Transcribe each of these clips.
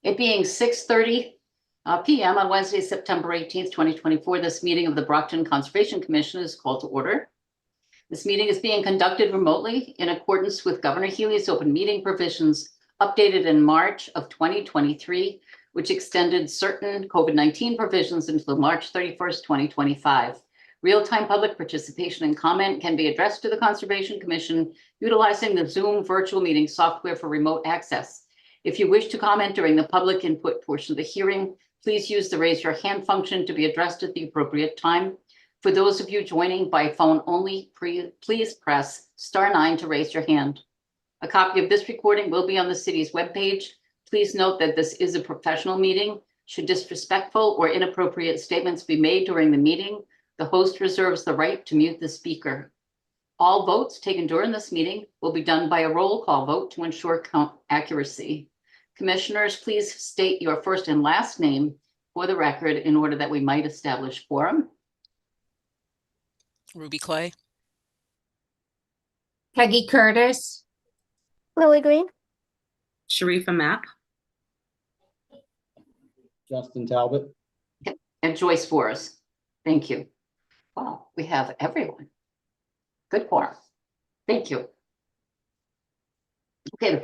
It being 6:30 p.m. on Wednesday, September 18th, 2024, this meeting of the Brockton Conservation Commission is called to order. This meeting is being conducted remotely in accordance with Governor Healy's open meeting provisions updated in March of 2023, which extended certain COVID-19 provisions until March 31st, 2025. Real-time public participation and comment can be addressed to the Conservation Commission utilizing the Zoom virtual meeting software for remote access. If you wish to comment during the public input portion of the hearing, please use the raise your hand function to be addressed at the appropriate time. For those of you joining by phone only, please press *9 to raise your hand. A copy of this recording will be on the city's webpage. Please note that this is a professional meeting. Should disrespectful or inappropriate statements be made during the meeting, the host reserves the right to mute the speaker. All votes taken during this meeting will be done by a roll call vote to ensure count accuracy. Commissioners, please state your first and last name for the record in order that we might establish quorum. Ruby Clay. Peggy Curtis. Lily Green. Sharifa Mapp. Justin Talbot. And Joyce Forrest. Thank you. Wow, we have everyone. Good quorum. Thank you. Okay, the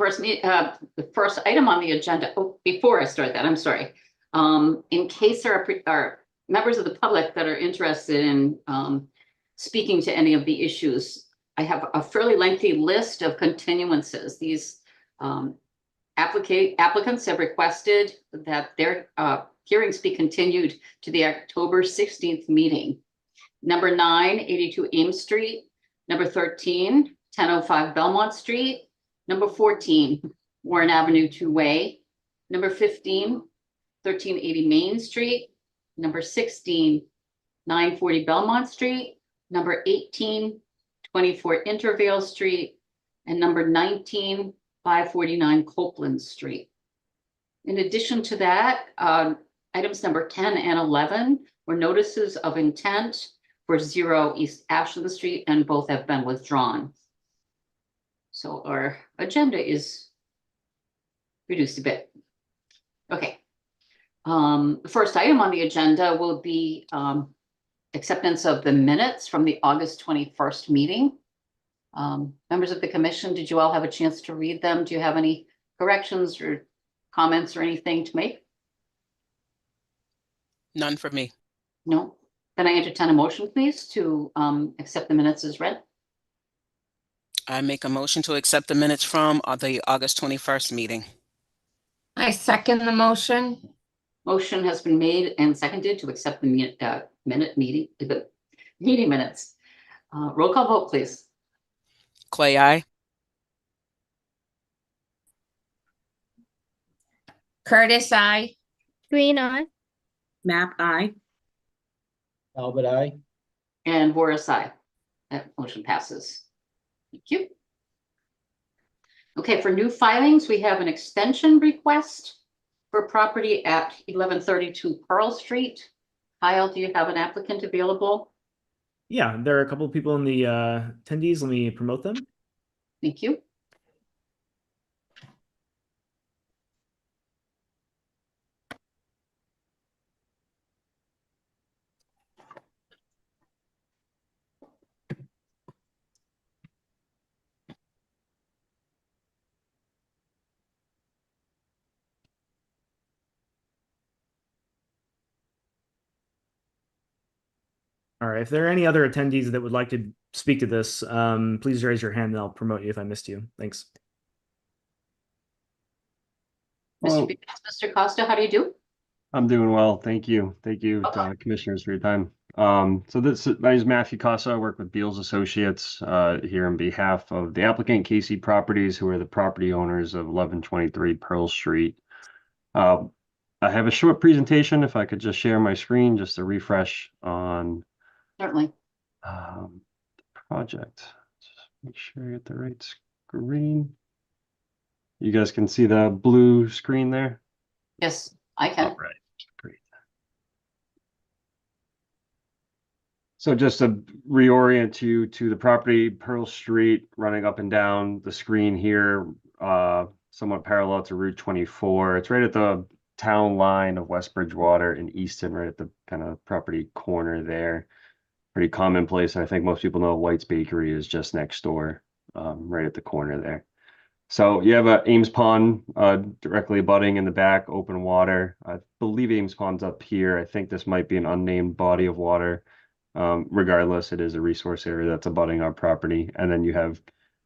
first item on the agenda. Oh, before I start that, I'm sorry. In case there are members of the public that are interested in speaking to any of the issues, I have a fairly lengthy list of continuances. These applicants have requested that their hearings be continued to the October 16th meeting. Number 9, 82 Ames Street. Number 13, 1005 Belmont Street. Number 14, Warren Avenue 2-way. Number 15, 1380 Main Street. Number 16, 940 Belmont Street. Number 18, 24 Intervale Street. And number 19, 549 Copeland Street. In addition to that, items number 10 and 11 were notices of intent for 0 East Ashland Street, and both have been withdrawn. So our agenda is reduced a bit. Okay. The first item on the agenda will be acceptance of the minutes from the August 21st meeting. Members of the commission, did you all have a chance to read them? Do you have any corrections or comments or anything to make? None for me. No. Can I entertain a motion, please, to accept the minutes as read? I make a motion to accept the minutes from the August 21st meeting. I second the motion. Motion has been made and seconded to accept the meeting minutes. Roll call vote, please. Clay, aye. Curtis, I. Green eye. Mapp, aye. Talbot, aye. And Voris, aye. That motion passes. Thank you. Okay, for new filings, we have an extension request for property at 1132 Pearl Street. Kyle, do you have an applicant available? Yeah, there are a couple of people in the attendees. Let me promote them. Thank you. All right, if there are any other attendees that would like to speak to this, please raise your hand and I'll promote you if I missed you. Thanks. Mr. Costa, how do you do? I'm doing well. Thank you. Thank you, commissioners, for your time. My name is Matthew Costa. I work with Beals Associates here on behalf of the applicant, KC Properties, who are the property owners of 1123 Pearl Street. I have a short presentation. If I could just share my screen just to refresh on Certainly. the project. Just make sure I get the right screen. You guys can see the blue screen there? Yes, I can. All right, great. So just to reorient you to the property, Pearl Street, running up and down the screen here, somewhat parallel to Route 24. It's right at the town line of West Bridgewater and Easton, right at the kind of property corner there. Pretty commonplace. I think most people know White's Bakery is just next door, right at the corner there. So you have a Ames Pond directly abutting in the back, open water. I believe Ames Pond's up here. I think this might be an unnamed body of water. Regardless, it is a resource area that's abutting our property. And then you have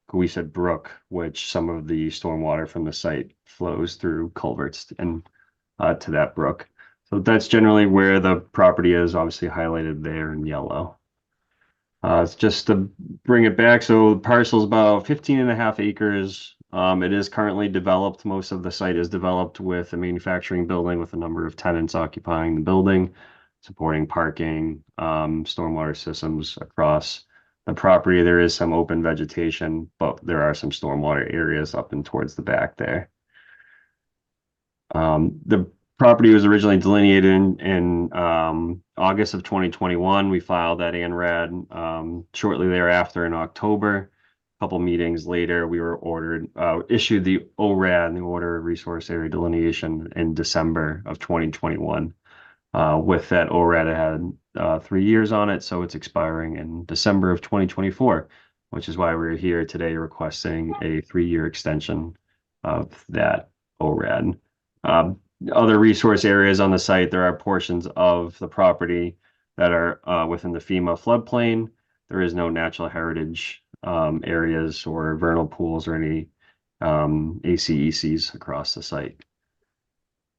Cohasset Brook, which some of the stormwater from the site flows through culverts and to that brook. So that's generally where the property is, obviously highlighted there in yellow. It's just to bring it back. So the parcel is about 15.5 acres. It is currently developed. Most of the site is developed with a manufacturing building with a number of tenants occupying the building, supporting parking, stormwater systems across the property. There is some open vegetation, but there are some stormwater areas up and towards the back there. The property was originally delineated in August of 2021. We filed that ANRAD shortly thereafter in October. A couple meetings later, we were issued the ORAD, the Order of Resource Area Delineation, in December of 2021. With that ORAD, it had 3 years on it, so it's expiring in December of 2024, which is why we're here today requesting a 3-year extension of that ORAD. Other resource areas on the site, there are portions of the property that are within the FEMA floodplain. There is no natural heritage areas or vernal pools or any ACECs across the site.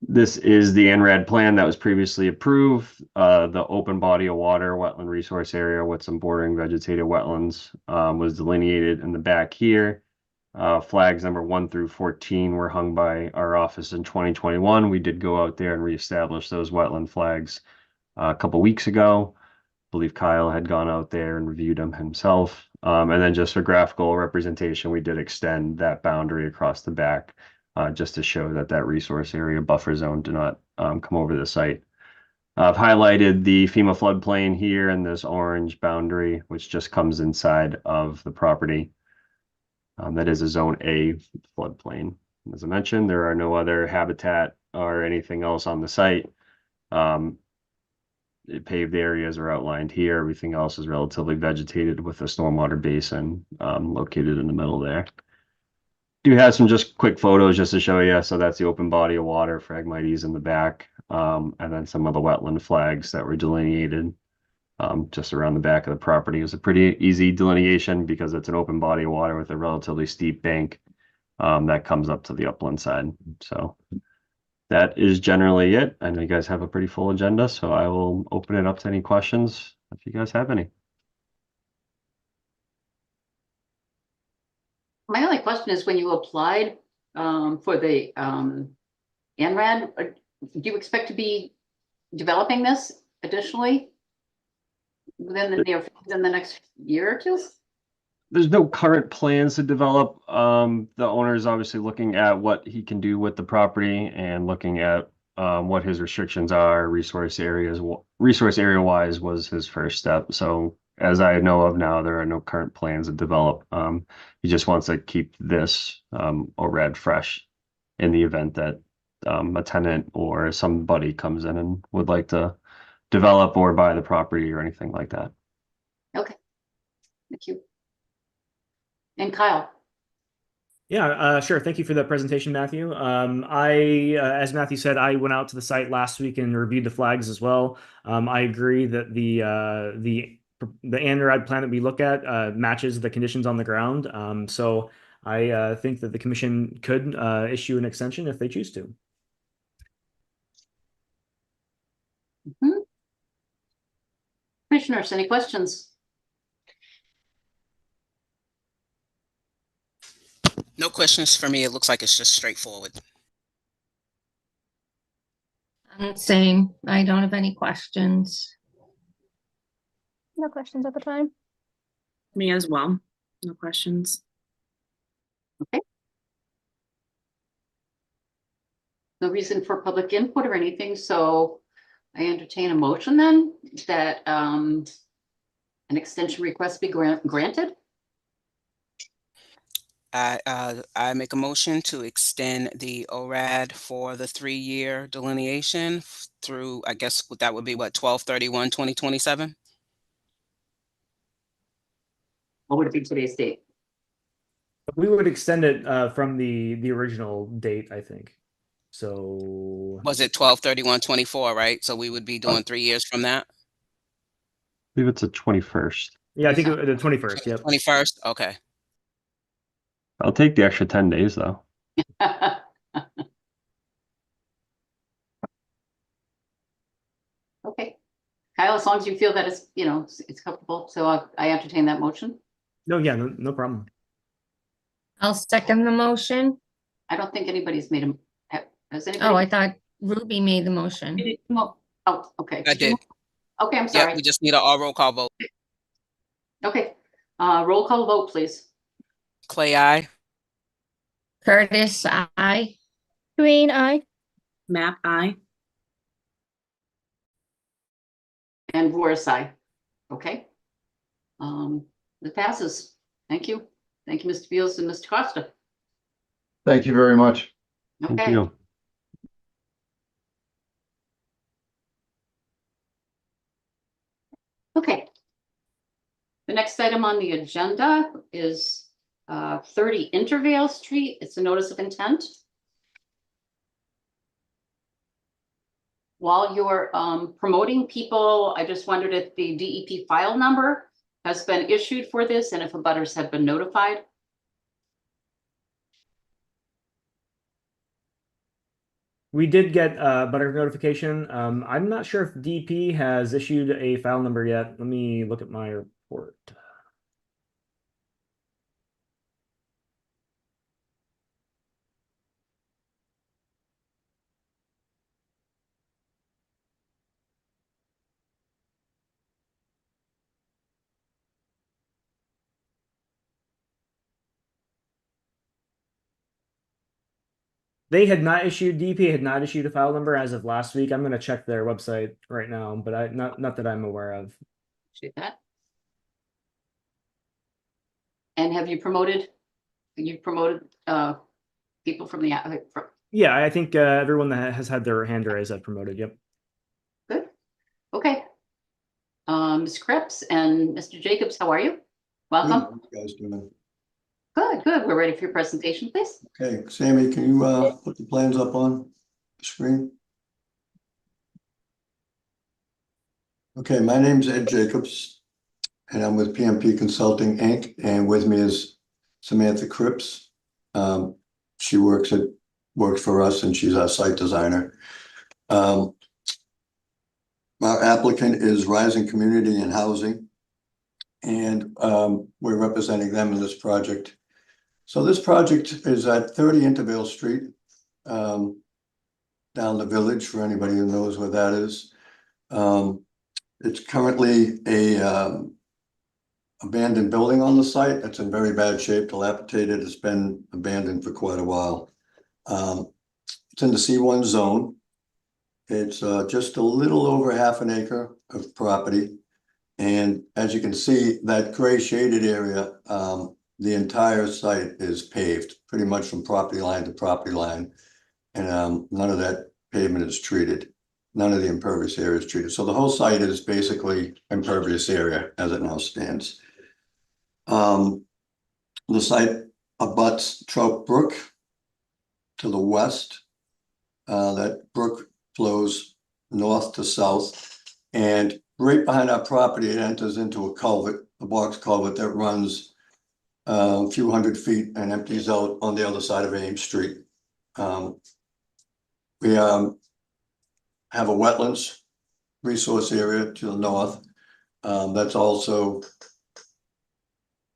This is the ANRAD plan that was previously approved. The open body of water, wetland resource area with some bordering vegetated wetlands was delineated in the back here. Flags number 1 through 14 were hung by our office in 2021. We did go out there and reestablish those wetland flags a couple weeks ago. I believe Kyle had gone out there and reviewed them himself. And then just for graphical representation, we did extend that boundary across the back just to show that that resource area buffer zone did not come over the site. I've highlighted the FEMA floodplain here and this orange boundary, which just comes inside of the property. That is a Zone A floodplain. As I mentioned, there are no other habitat or anything else on the site. Paved areas are outlined here. Everything else is relatively vegetated with a stormwater basin located in the middle there. Do have some just quick photos just to show you. So that's the open body of water, Phragmites in the back, and then some of the wetland flags that were delineated just around the back of the property. It was a pretty easy delineation because it's an open body of water with a relatively steep bank that comes up to the upland side. So that is generally it. I know you guys have a pretty full agenda, so I will open it up to any questions if you guys have any. My only question is, when you applied for the ANRAD, do you expect to be developing this additionally within the next year or two? There's no current plans to develop. The owner is obviously looking at what he can do with the property and looking at what his restrictions are. Resource area wise was his first step. So as I know of now, there are no current plans to develop. He just wants to keep this ORAD fresh in the event that a tenant or somebody comes in and would like to develop or buy the property or anything like that. Okay, thank you. And Kyle. Yeah, sure. Thank you for the presentation, Matthew. As Matthew said, I went out to the site last week and reviewed the flags as well. I agree that the ANRAD plan that we look at matches the conditions on the ground. So I think that the commission could issue an extension if they choose to. Mm-hmm. Commissioners, any questions? No questions for me. It looks like it's just straightforward. Same. I don't have any questions. No questions at the time. Me as well. No questions. No reason for public input or anything, so I entertain a motion then that an extension request be granted. I make a motion to extend the ORAD for the 3-year delineation through, I guess that would be what, 12/31/2027? What would it be today's date? We would extend it from the original date, I think. So Was it 12/31/24, right? So we would be doing 3 years from that? I believe it's the 21st. yeah, I think the 21st. Yep. 21st? Okay. I'll take the extra 10 days though. Okay. Kyle, as long as you feel that it's, it's comfortable, so I entertain that motion. No, yeah, no problem. I'll second the motion. I don't think anybody's made has anybody? Oh, I thought Ruby made the motion. Oh, okay. I did. Okay, I'm Yeah, sorry. we just need a roll call vote. Okay, roll call vote, please. Clay, aye. Curtis, I. Green eye. Map I. And Voris, aye. Okay. It passes. Thank you. Thank you, Mr. Beals and Mr. Costa. Thank you very much. Thank Okay. you. Okay. The next item on the agenda is 30 Intervale Street. It's a notice of intent. While you're promoting people, I just wondered if the DEP file number has been issued for this and if abutters have been notified. We did get a butter notification. I'm not sure if DP has issued a file number yet. Let me look at my report. They had not issued DP had not issued a file number as of last week. I'm going to check their website right now, but not that I'm aware of. Appreciate that. And have you promoted? You've promoted people from the Yeah, I think everyone that has had their hand raised I've promoted. Yep. Good. Okay. Ms. Krebs and Mr. Jacobs, how are you? Welcome. How you guys doing? Good, good. We're ready for your presentation, please. Okay, Sammy, can you put the plans up on the screen? Okay, my name's Ed Jacobs, and I'm with PMP Consulting, Inc., and with me is Samantha Cripps. She works for us, and she's our site designer. Our applicant is Rising Community and Housing, and we're representing them in this project. So this project is at 30 Intervale Street, down the village, for anybody who knows where that is. It's currently a abandoned building on the site. It's in very bad shape, dilapidated. It's been abandoned for quite a while. It's in the C1 zone. It's just a little over half an acre of property. And as you can see, that gray shaded area, the entire site is paved pretty much from property line to property line. And none of that pavement is treated. None of the impervious area is treated. So the whole site is basically impervious area as it now stands. The site abuts Trout Brook to the west. That brook flows north to south. And right behind our property, it enters into a culvert, a box culvert that runs a few hundred feet and empties out on the other side of Ames Street. We have a wetlands resource area to the north. That's also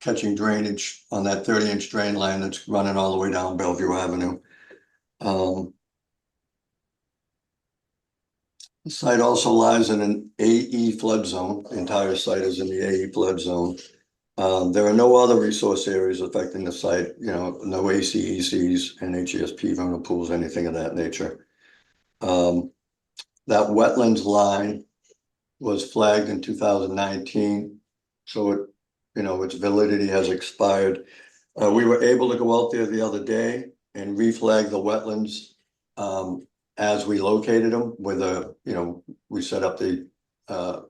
catching drainage on that 30-inch drain line that's running all the way down Bellevue Avenue. The site also lies in an AE flood zone. The entire site is in the AE flood zone. There are no other resource areas affecting the site, no ACECs and HESP vernal pools, anything of that nature. That wetlands line was flagged in 2019, so its validity has expired. We were able to go out there the other day and reflag the wetlands as we located them with we set up the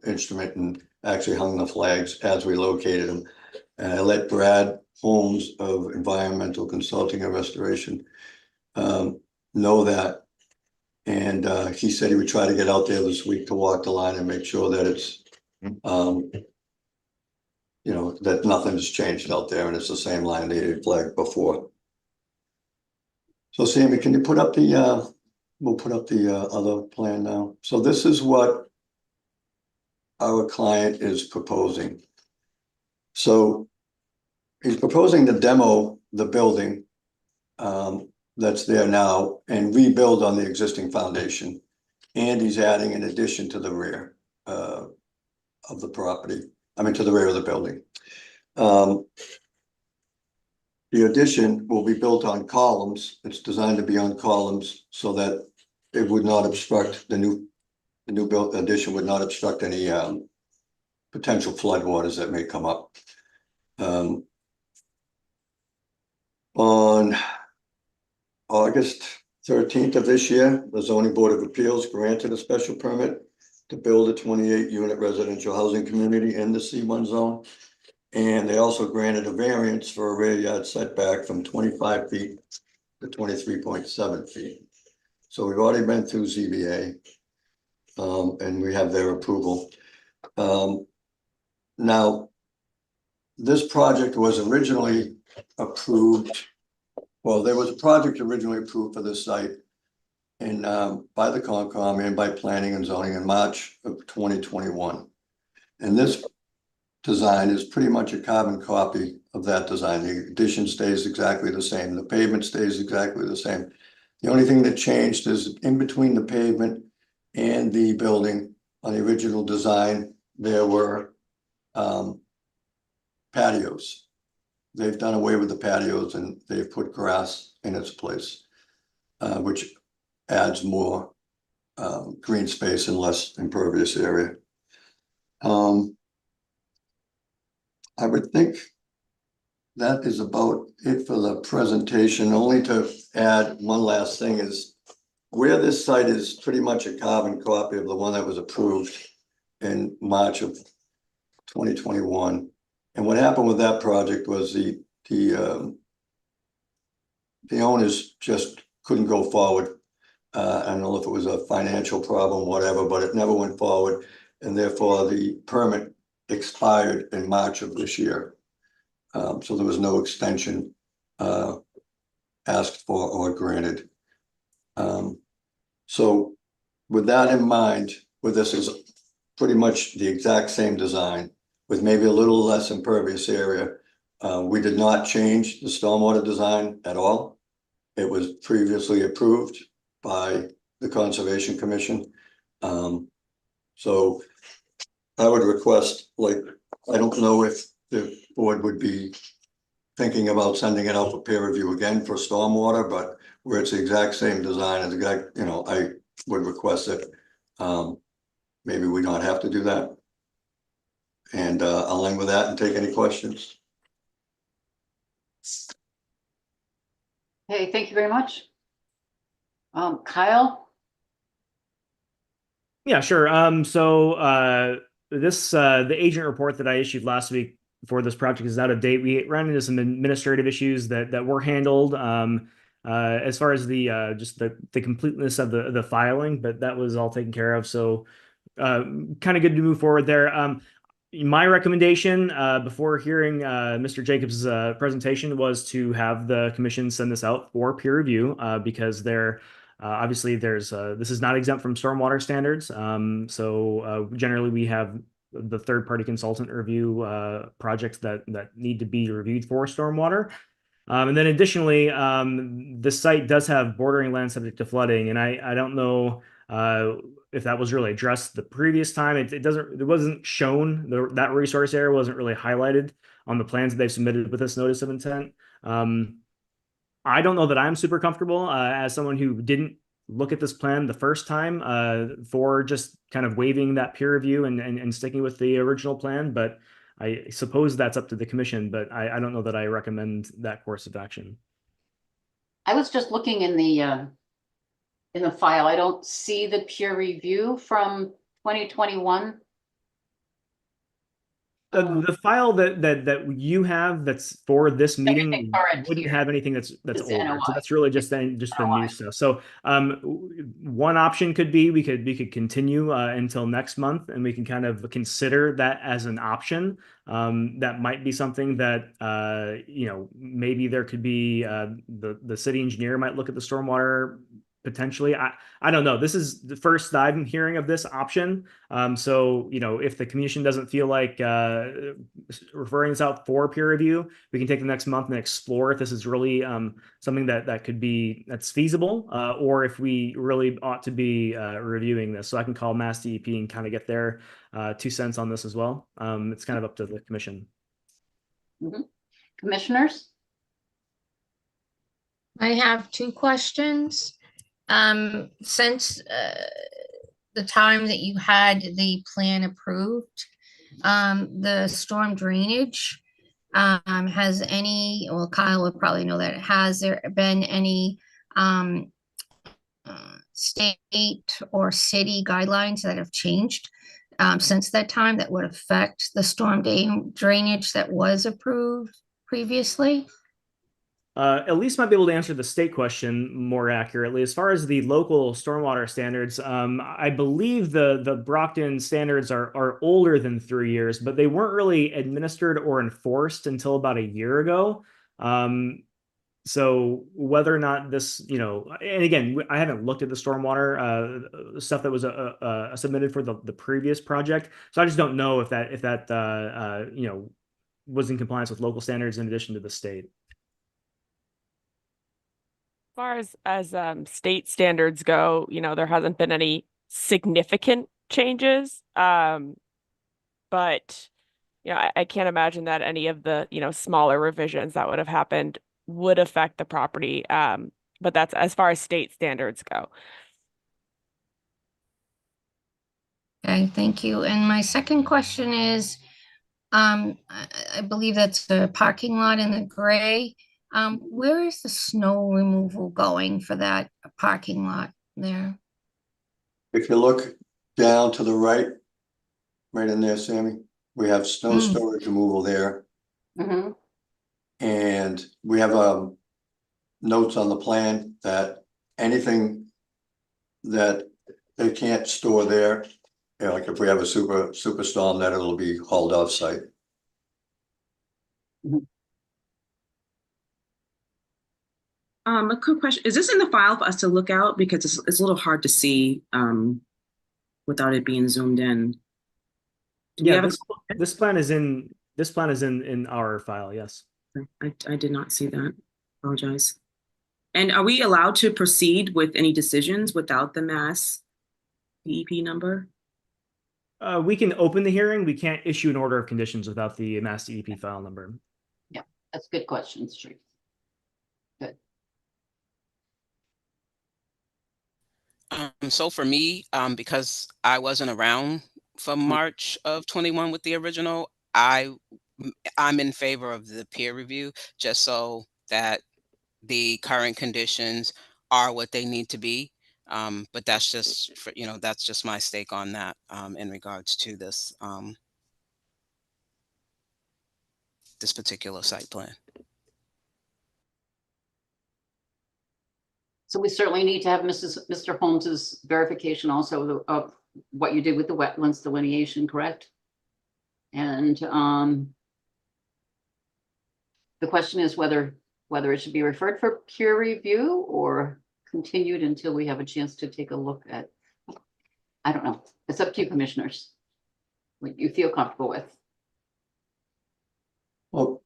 instrument and actually hung the flags as we located them. And I let Brad Holmes of Environmental Consulting and Restoration know that. And he said he would try to get out there this week to walk the line and make sure that it's that nothing's changed out there and it's the same line they had flagged before. So Sammy, can you put up the we'll put up the other plan now. So this is what our client is proposing. So he's proposing to demo the building that's there now and rebuild on the existing foundation. And he's adding an addition to the rear of the property. I mean, to the rear of the building. The addition will be built on columns. It's designed to be on columns so that it would not obstruct the new built addition would not obstruct any potential floodwaters that may come up. On August 13th of this year, the Zoning Board of Appeals granted a special permit to build a 28-unit residential housing community in the C1 zone. And they also granted a variance for a rear yard setback from 25 feet to 23.7 feet. So we've already been through ZBA and we have their approval. Now, this project was originally approved. Well, there was a project originally approved for this site and by the Concom and by Planning and Zoning in March of 2021. And this design is pretty much a carbon copy of that design. The addition stays exactly the same. The pavement stays exactly the same. The only thing that changed is in between the pavement and the building on the original design, there were patios. They've done away with the patios and they've put grass in its place, which adds more green space and less impervious area. I would think that is about it for the presentation. Only to add one last thing is where this site is pretty much a carbon copy of the one that was approved in March of 2021. And what happened with that project was the owners just couldn't go forward. I don't know if it was a financial problem, whatever, but it never went forward. And therefore the permit expired in March of this year. So there was no extension asked for or granted. So with that in mind, with this is pretty much the exact same design with maybe a little less impervious area. We did not change the stormwater design at all. It was previously approved by the Conservation Commission. So I would request, I don't know if the board would be thinking about sending it out for peer review again for stormwater, but where it's the exact same design as I would request it. Maybe we don't have to do that. And I'll end with that and take any questions. Hey, thank you very much. Kyle? Yeah, sure. The agent report that I issued last week for this project is out of date. We ran into some administrative issues that were handled as far as just the completeness of the filing, but that was all taken care of. So kind of good to move forward there. My recommendation before hearing Mr. Jacobs' presentation was to have the commission send this out for peer review because obviously this is not exempt from stormwater standards. So generally we have the third-party consultant review projects that need to be reviewed for stormwater. And then additionally, the site does have bordering land subject to flooding, and I don't know if that was really addressed the previous time. It wasn't shown, that resource area wasn't really highlighted on the plans that they've submitted with this notice of intent. I don't know that I'm super comfortable as someone who didn't look at this plan the first time for just kind of waiving that peer review and sticking with the original plan. But I suppose that's up to the commission, but I don't know that I recommend that course of action. I was just looking in the file. I don't see the peer review from 2021. The file that you have that's for this meeting Everything current wouldn't here have anything that's is older. So NOI. that's really just the NOI. new stuff. So one option could be we could continue until next month, and we can kind of consider that as an option. That might be something that maybe there could be the city engineer might look at the stormwater potentially. I don't know. This is the first that I'm hearing of this option. So, if the commission doesn't feel like referring this out for peer review, we can take the next month and explore if this is really something that's feasible, or if we really ought to be reviewing this. So I can call Mass DEP and kind of get their 2 cents on this as well. It's kind of up to the commission. Commissioners? I have 2 questions. Since the time that you had the plan approved, the storm drainage, has any, well, Kyle would probably know that, has there been any state or city guidelines that have changed since that time that would affect the storm drainage that was approved previously? At least might be able to answer the state question more accurately. As far as the local stormwater standards, I believe the Brockton standards are older than 3 years, but they weren't really administered or enforced until about a year ago. So whether or not this, and again, I haven't looked at the stormwater stuff that was submitted for the previous project, so I just don't know if that was in compliance with local standards in addition to the state. Far as state standards go, there hasn't been any significant changes. But I can't imagine that any of the, smaller revisions that would have happened would affect the property. But that's as far as state standards go. Okay, thank you. And my second question is, I believe that's the parking lot in the gray. Where is the snow removal going for that parking lot there? If you look down to the right in there, Sammy, we have snow storage removal there. Mm-hmm. And we have notes on the plan that anything that they can't store there, like if we have a super storm, that it'll be hauled off site. A quick question. Is this in the file for us to look out? Because it's a little hard to see without it being zoomed in. Yeah, this plan is in our file, yes. I did not see that. Apologize. And are we allowed to proceed with any decisions without the Mass DEP number? We can open the hearing. We can't issue an order of conditions without the Mass DEP file number. Yeah, that's a good question, Street. Good. So for me, because I wasn't around for March of 21 with the original, I'm in favor of the peer review, just so that the current conditions are what they need to be. But that's just that's just my stake on that in regards to this this particular site plan. So we certainly need to have Mr. Holmes's verification also of what you did with the wetlands delineation, correct? And the question is whether it should be referred for peer review or continued until we have a chance to take a look at, I don't know. It's up to you, commissioners, what you feel comfortable with. Well,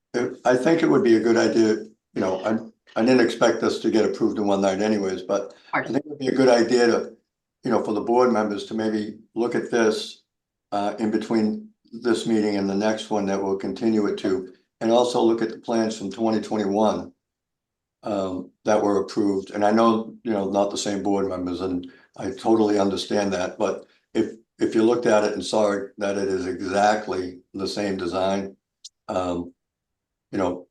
I think it would be a good idea, I didn't expect this to get approved in one night anyways, but I think it would be a good idea to, for the board members to maybe look at this in between this meeting and the next one that we'll continue it to, and also look at the plans from 2021 that were approved. And I know, not the same board members, and I totally understand that, but if if you looked at it and saw that it is exactly the same design, you know,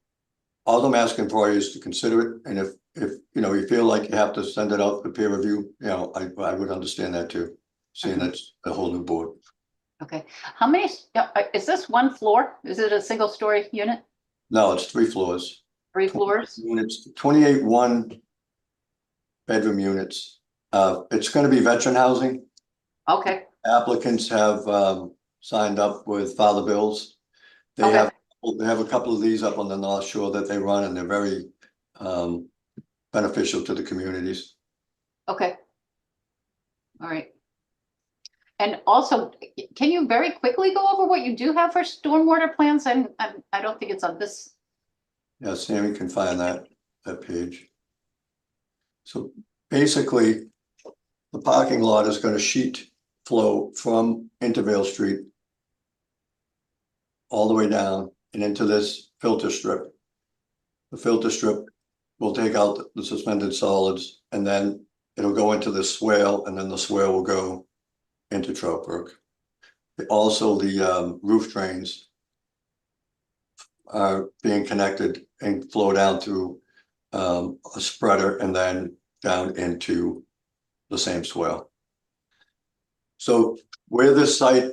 all I'm asking for is to consider it, and if you know, you feel like you have to send it out for peer review, you know, I would understand that too, seeing it's a whole new board. Okay, how many, is this one floor? Is it a single story unit? No, it's 3 floors. 3 floors? Units, 28 1-bedroom units. It's gonna be veteran housing. Okay, Applicants have signed up with Father Bills. They Okay. have a couple of these up on the North Shore that they run, and they're very beneficial to the communities. okay. All right. And also, can you very quickly go over what you do have for stormwater plans? I don't think it's on this. Yeah, Sammy can find that page. So basically, the parking lot is going to sheet flow from Intervale Street all the way down and into this filter strip. The filter strip will take out the suspended solids, and then it'll go into the swale, and then the swale will go into Trout Brook. Also, the roof drains are being connected and flow down through a spreader and then down into the same swale. So where this site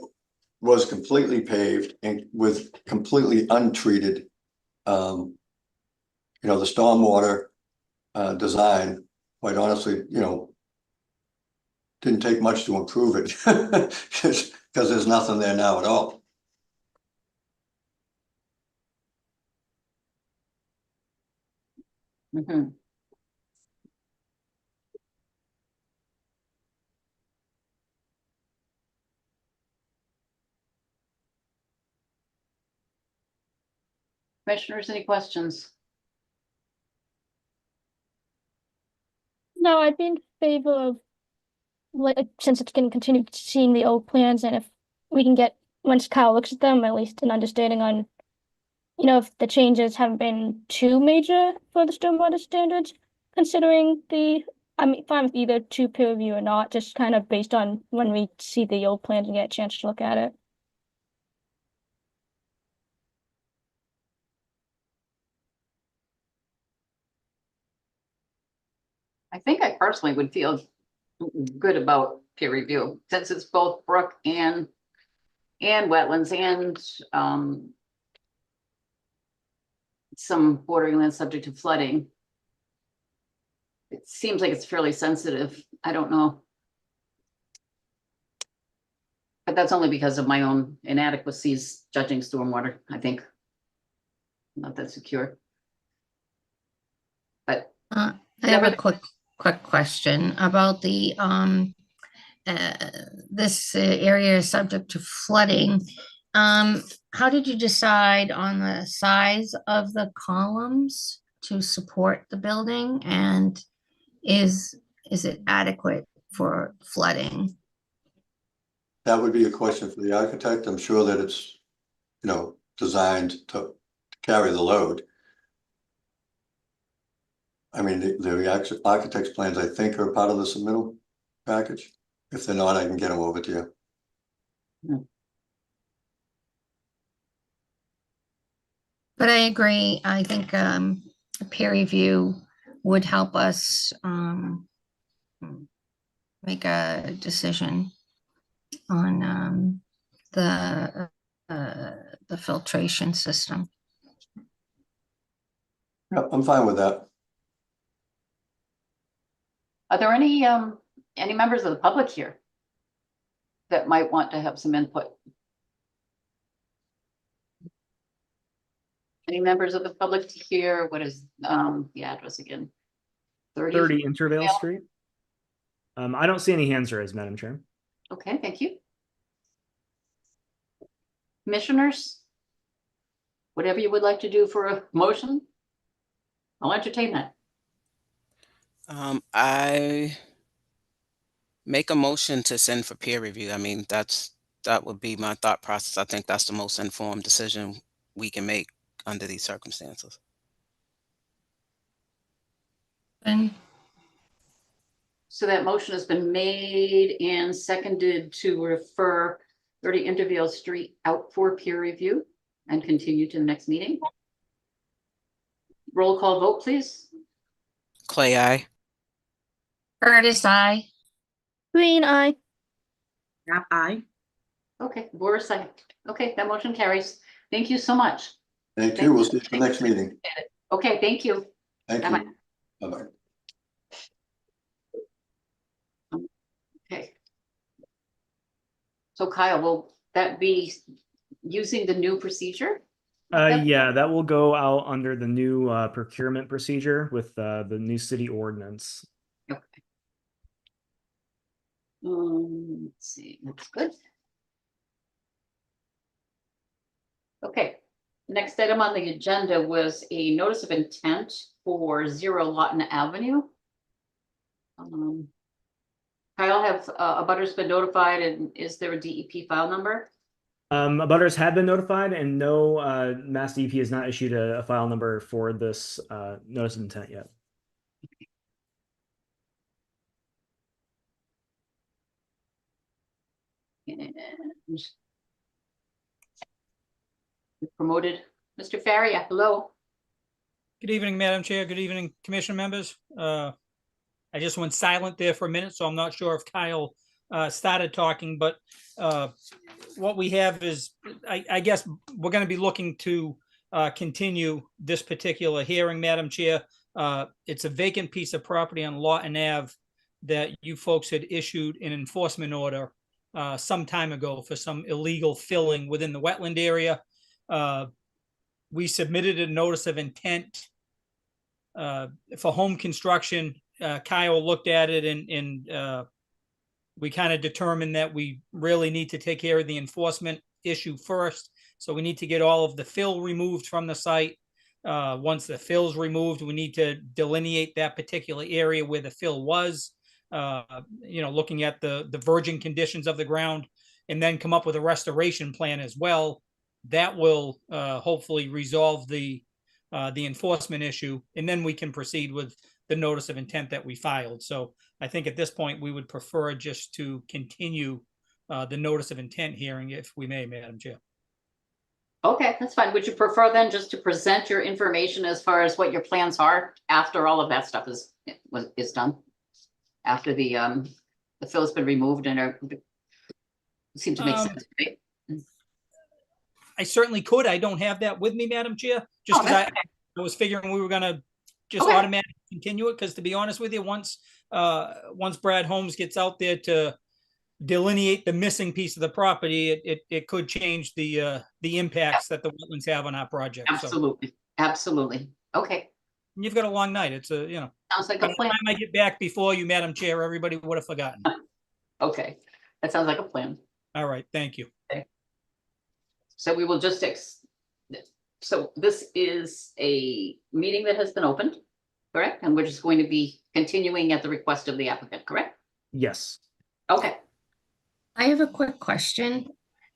was completely paved and with completely untreated, you know, the stormwater design, quite honestly, you know, didn't take much to improve it because there's nothing there now at all. Mhm. Commissioners, any questions? No, I'd be in favor of, like, since it's gonna continue seeing the old plans, and if we can get, once Kyle looks at them, at least an understanding on, you know, if the changes haven't been too major for the stormwater standards, considering I'm fine with either to peer review or not, just kind of based on when we see the old plans and get a chance to look at it. I think I personally would feel good about peer review, since it's both brook and wetlands and some bordering land subject to flooding. It seems like it's fairly sensitive. I don't know. But that's only because of my own inadequacies judging stormwater, I think. Not that secure. But I have a quick question about the this area is subject to flooding. How did you decide on the size of the columns to support the building, and is it adequate for flooding? That would be a question for the architect. I'm sure that it's, you know, designed to carry the load. I mean, the architect's plans, I think, are part of the submittal package. If they're not, I can get them over to you. But I agree. I think a peer review would help us make a decision on the filtration system. Yeah, I'm fine with that. are there any members of the public here that might want to have some input? Any members of the public here? What is the address again? 30 Intervale Street. I don't see any hands raised, Madam Chair. Okay, thank you. Commissioners, whatever you would like to do for a motion, I'll entertain that. I make a motion to send for peer review. I mean, that would be my thought process. I think that's the most informed decision we can make under these circumstances. And So that motion has been made and seconded to refer 30 Intervale Street out for peer review and continue to the next meeting. Roll call vote, please. Clay, I. Curtis, I. Green eye. Knapp, aye. Okay, Boris, second. Okay, that motion carries. Thank you so much. Thank you. We'll see you at the next meeting. Okay, thank you. Thank Bye-bye. you. Bye-bye. Okay. So Kyle, will that be using the new procedure? Yep. Yeah, that will go out under the new procurement procedure with the new city ordinance. Okay. Let's see, that's good. Okay, next item on the agenda was a notice of intent for 0 Lawton Avenue. Kyle, have abutters been notified, and is there a DEP file number? Abutters have been notified, and no Mass DEP has not issued a file number for this notice of intent yet. And we promoted Mr. Faria. Hello. Good evening, Madam Chair. Good evening, Commission members. I just went silent there for a minute, so I'm not sure if Kyle started talking, but what we have is, I guess we're going to be looking to continue this particular hearing, Madam Chair. It's a vacant piece of property on Lawton Ave that you folks had issued an enforcement order some time ago for some illegal filling within the wetland area. We submitted a notice of intent for home construction. Kyle looked at it and we kind of determined that we really need to take care of the enforcement issue first. So we need to get all of the fill removed from the site. Once the fill's removed, we need to delineate that particular area where the fill was, looking at the virgin conditions of the ground, and then come up with a restoration plan as well. That will hopefully resolve the enforcement issue, and then we can proceed with the notice of intent that we filed. So I think at this point, we would prefer just to continue the notice of intent hearing, if we may, Madam Chair. Okay, that's fine. Would you prefer then just to present your information as far as what your plans are after all of that stuff is done? After the fill's been removed and it seemed to make sense, right? I certainly could. I don't have that with me, Madam Chair, just because I was figuring we were going to just automatically continue it. Because to be honest with you, once Brad Holmes gets out there to delineate the missing piece of the property, it could change the impacts that the wetlands have on our project. Absolutely, so. Absolutely. Okay. You've got a long night. It's sounds like by a plan. the time I get back before you, Madam Chair, everybody would have forgotten. Okay, that sounds like a plan. All right, thank you. Okay. So we will just so this is a meeting that has been opened, correct? And we're just going to be continuing at the request of the applicant, correct? Yes. Okay. I have a quick question.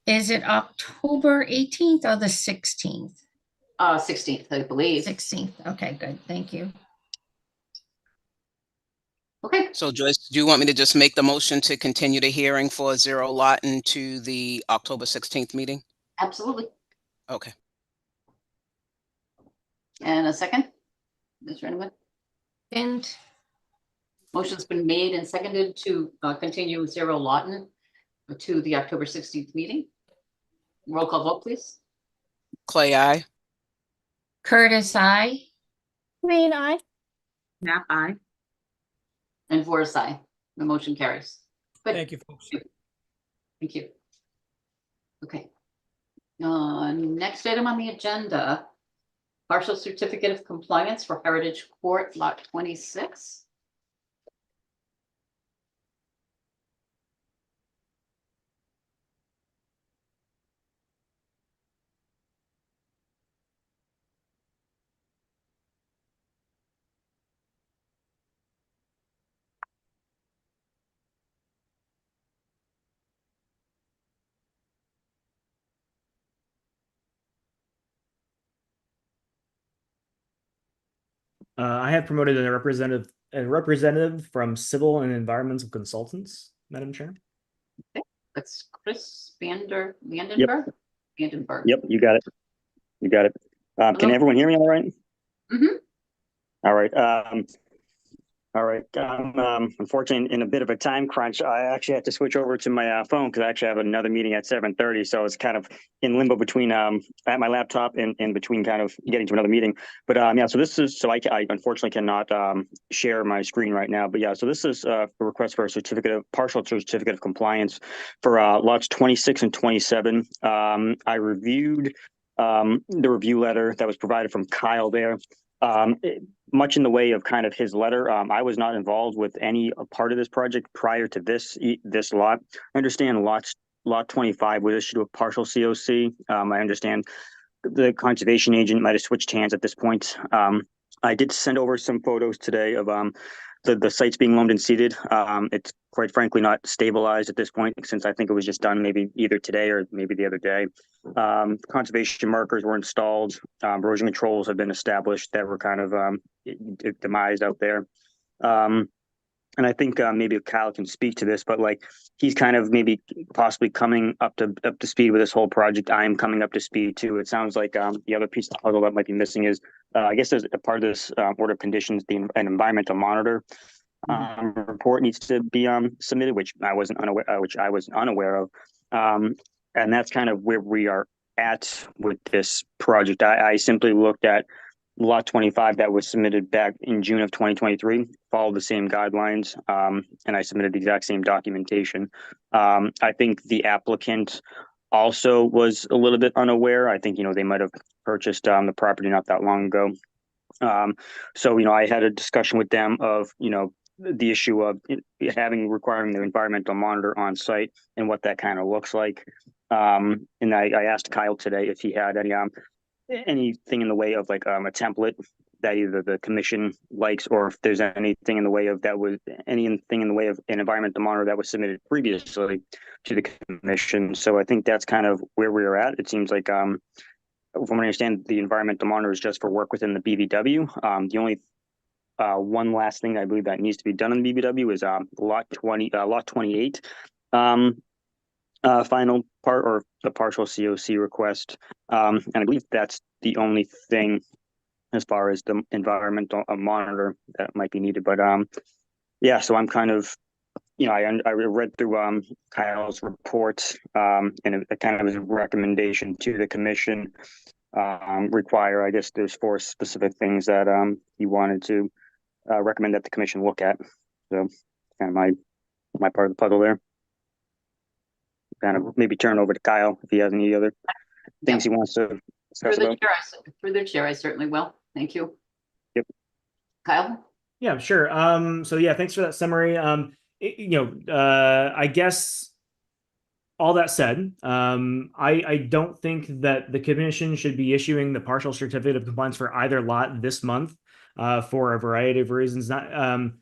Is it October 18th or the 16th? 16th, I believe. 16th. Okay, good. Thank you. Okay. So Joyce, do you want me to just make the motion to continue the hearing for 0 Lawton to the October 16th meeting? Absolutely. Okay. And a second? Is there anyone? And Motion's been made and seconded to continue 0 Lawton to the October 16th meeting. Roll call vote, please. Clay, I. Curtis, I. Green eye. Knapp, aye. And Boris, aye. The motion carries. Good. Thank you, folks. Thank you. Okay. Next item on the agenda, partial certificate of compliance for Heritage Court, lot 26. I have promoted a representative from Civil and Environmental Consultants, Madam Chair. That's Chris Vandenberg? Vandenberg. Yep, you got it. You got it. Can Hello? everyone hear me all right? Mhm. All right. All right. Unfortunately, in a bit of a time crunch, I actually had to switch over to my phone because I actually have another meeting at 7:30. So it's kind of in limbo between at my laptop and between kind of getting to another meeting. But yeah, so this is I unfortunately cannot share my screen right now. But yeah, so this is a request for a partial certificate of compliance for lots 26 and 27. I reviewed the review letter that was provided from Kyle there. Much in the way of kind of his letter. I was not involved with any part of this project prior to this lot. I understand lot 25 was issued a partial COC. I understand the conservation agent might have switched hands at this point. I did send over some photos today of the sites being loamed and seeded. It's quite frankly not stabilized at this point, since I think it was just done maybe either today or maybe the other day. Conservation markers were installed. Erosion controls have been established that were kind of demised out there. And I think maybe Kyle can speak to this, but like he's kind of maybe possibly coming up to speed with this whole project. I'm coming up to speed too. It sounds like the other piece of the puzzle that might be missing is I guess there's a part of this order of conditions, an environmental monitor report needs to be submitted, which I was unaware of. And that's kind of where we are at with this project. I simply looked at lot 25 that was submitted back in June of 2023, followed the same guidelines, and I submitted the exact same documentation. I think the applicant also was a little bit unaware. I think, they might have purchased the property not that long ago. So, I had a discussion with them of, the issue of requiring the environmental monitor on site and what that kind of looks like. And I asked Kyle today if he had anything in the way of like a template that either the commission likes, or if there's anything in the way of anything in the way of an environmental monitor that was submitted previously to the commission. So I think that's kind of where we are at. It seems like from what I understand, the environmental monitor is just for work within the BVW. The only one last thing I believe that needs to be done in the BVW is lot 28. Final part, or the partial COC request. And I believe that's the only thing as far as the environmental monitor that might be needed. But yeah, so I'm kind of, I read through Kyle's report and it kind of his recommendation to the commission require, I guess there's 4 specific things that he wanted to recommend that the commission look at. So kind of my part of the puzzle there. Kind of maybe turn over to Kyle if he has any other things he wants to discuss about. Through the chair, I certainly will. Thank you. Yep. Kyle? Yeah, sure. So yeah, thanks for that summary. I guess all that said, I don't think that the commission should be issuing the partial certificate of compliance for either lot this month for a variety of reasons. The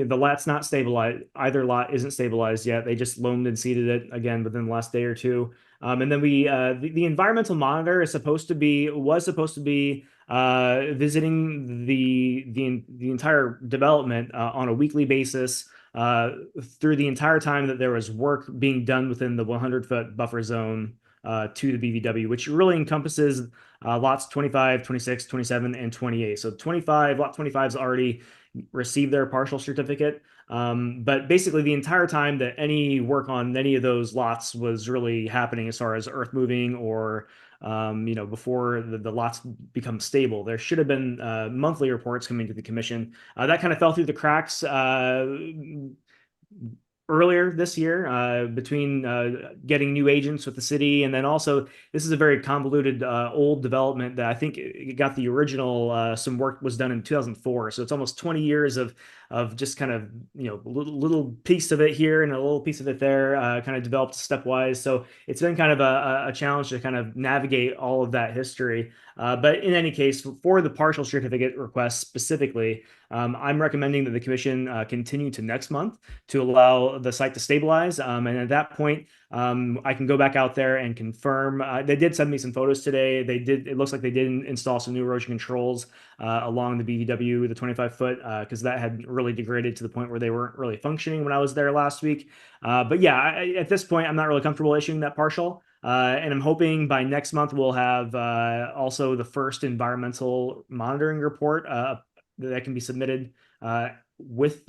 lot's not stabilized. Either lot isn't stabilized yet. They just loamed and seeded it again within the last day or two. And then the environmental monitor was supposed to be visiting the entire development on a weekly basis through the entire time that there was work being done within the 100-foot buffer zone to the BVW, which really encompasses lots 25, 26, 27, and 28. So lot 25 has already received their partial certificate. But basically the entire time that any work on any of those lots was really happening as far as earth moving or before the lots become stable, there should have been monthly reports coming to the commission. That kind of fell through the cracks earlier this year between getting new agents with the city, and then also this is a very convoluted old development that I think it got the original some work was done in 2004, so it's almost 20 years of of just kind of, little piece of it here and a little piece of it there, kind of developed stepwise. So it's been kind of a challenge to kind of navigate all of that history. But in any case, for the partial certificate request specifically, I'm recommending that the commission continue to next month to allow the site to stabilize. And at that point, I can go back out there and confirm. They did send me some photos today. It looks like they did install some new erosion controls along the BVW, the 25-foot, because that had really degraded to the point where they weren't really functioning when I was there last week. But yeah, at this point, I'm not really comfortable issuing that partial. And I'm hoping by next month we'll have also the first environmental monitoring report that can be submitted with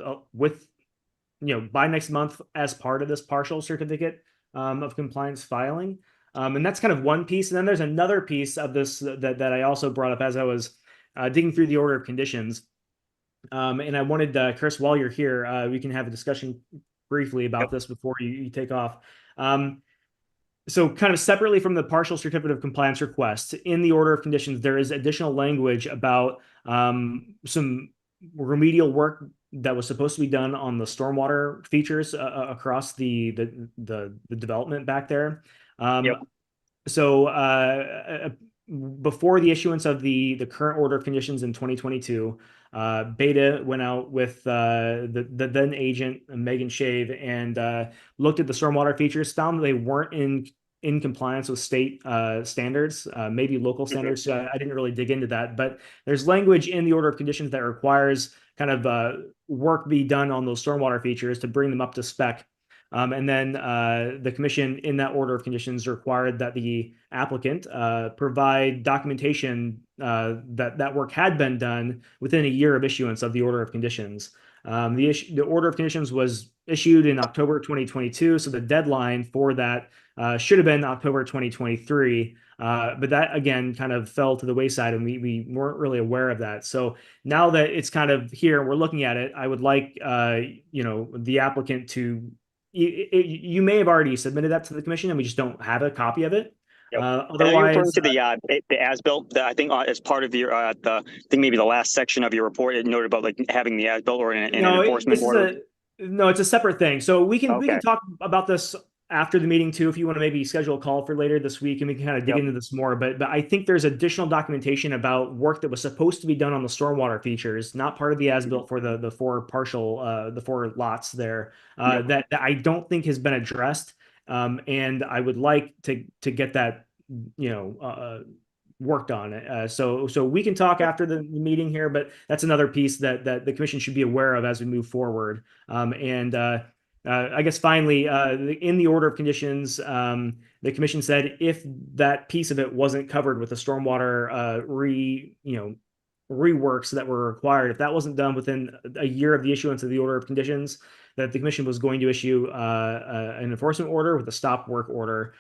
by next month as part of this partial certificate of compliance filing. And that's kind of one piece. And then there's another piece of this that I also brought up as I was digging through the order of conditions. And I wanted, Chris, while you're here, we can have a discussion briefly about this before you take off. So kind of separately from the partial certificate of compliance request, in the order of conditions, there is additional language about some remedial work that was supposed to be done on the stormwater features across the development back there. So before the issuance of the current order of conditions in 2022, Beta went out with the then agent Megan Shave and looked at the stormwater features, found that they weren't in compliance with state standards, maybe local standards. So I didn't really dig into that, but there's language in the order of conditions that requires kind of work be done on those stormwater features to bring them up to spec. And then the commission in that order of conditions required that the applicant provide documentation that work had been done within a year of issuance of the order of conditions. The order of conditions was issued in October 2022, so the deadline for that should have been October 2023. But that, again, kind of fell to the wayside, and we weren't really aware of that. So now that it's kind of here and we're looking at it, I would like the applicant to you may have already submitted that to the commission and we just don't have a copy of it. Otherwise, you're referring to the as-built. I think as part of your, I think maybe the last section of your report, it noted about like having the as-built or an enforcement order. No, it's a separate thing. So we can talk about this after the meeting too, if you want to maybe schedule a call for later this week and we can kind of dig into this more. But I think there's additional documentation about work that was supposed to be done on the stormwater features, not part of the as-built for the four partial, the four lots there, that I don't think has been addressed. And I would like to get that, worked on. So we can talk after the meeting here, but that's another piece that the commission should be aware of as we move forward. I guess finally, in the order of conditions, the commission said if that piece of it wasn't covered with the stormwater reworks that were required, if that wasn't done within a year of the issuance of the order of conditions, that the commission was going to issue an enforcement order with a stop work order.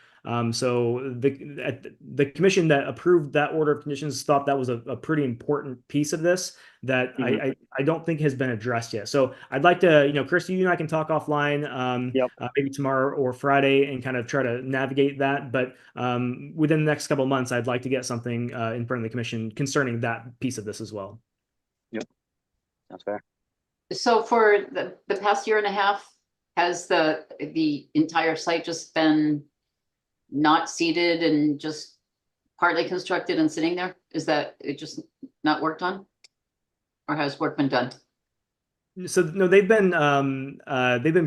So the commission that approved that order of conditions thought that was a pretty important piece of this that I don't think has been addressed yet. So I'd like to, Chris, you and I can talk offline maybe tomorrow or Friday and kind of try to navigate that. But within the next couple of months, I'd like to get something in front of the commission concerning that piece of this as well. Yep, that's fair. So for the past year and a half, has the entire site just been not seeded and just partly constructed and sitting there? Is that it just not worked on, or has work been done? So no, they've been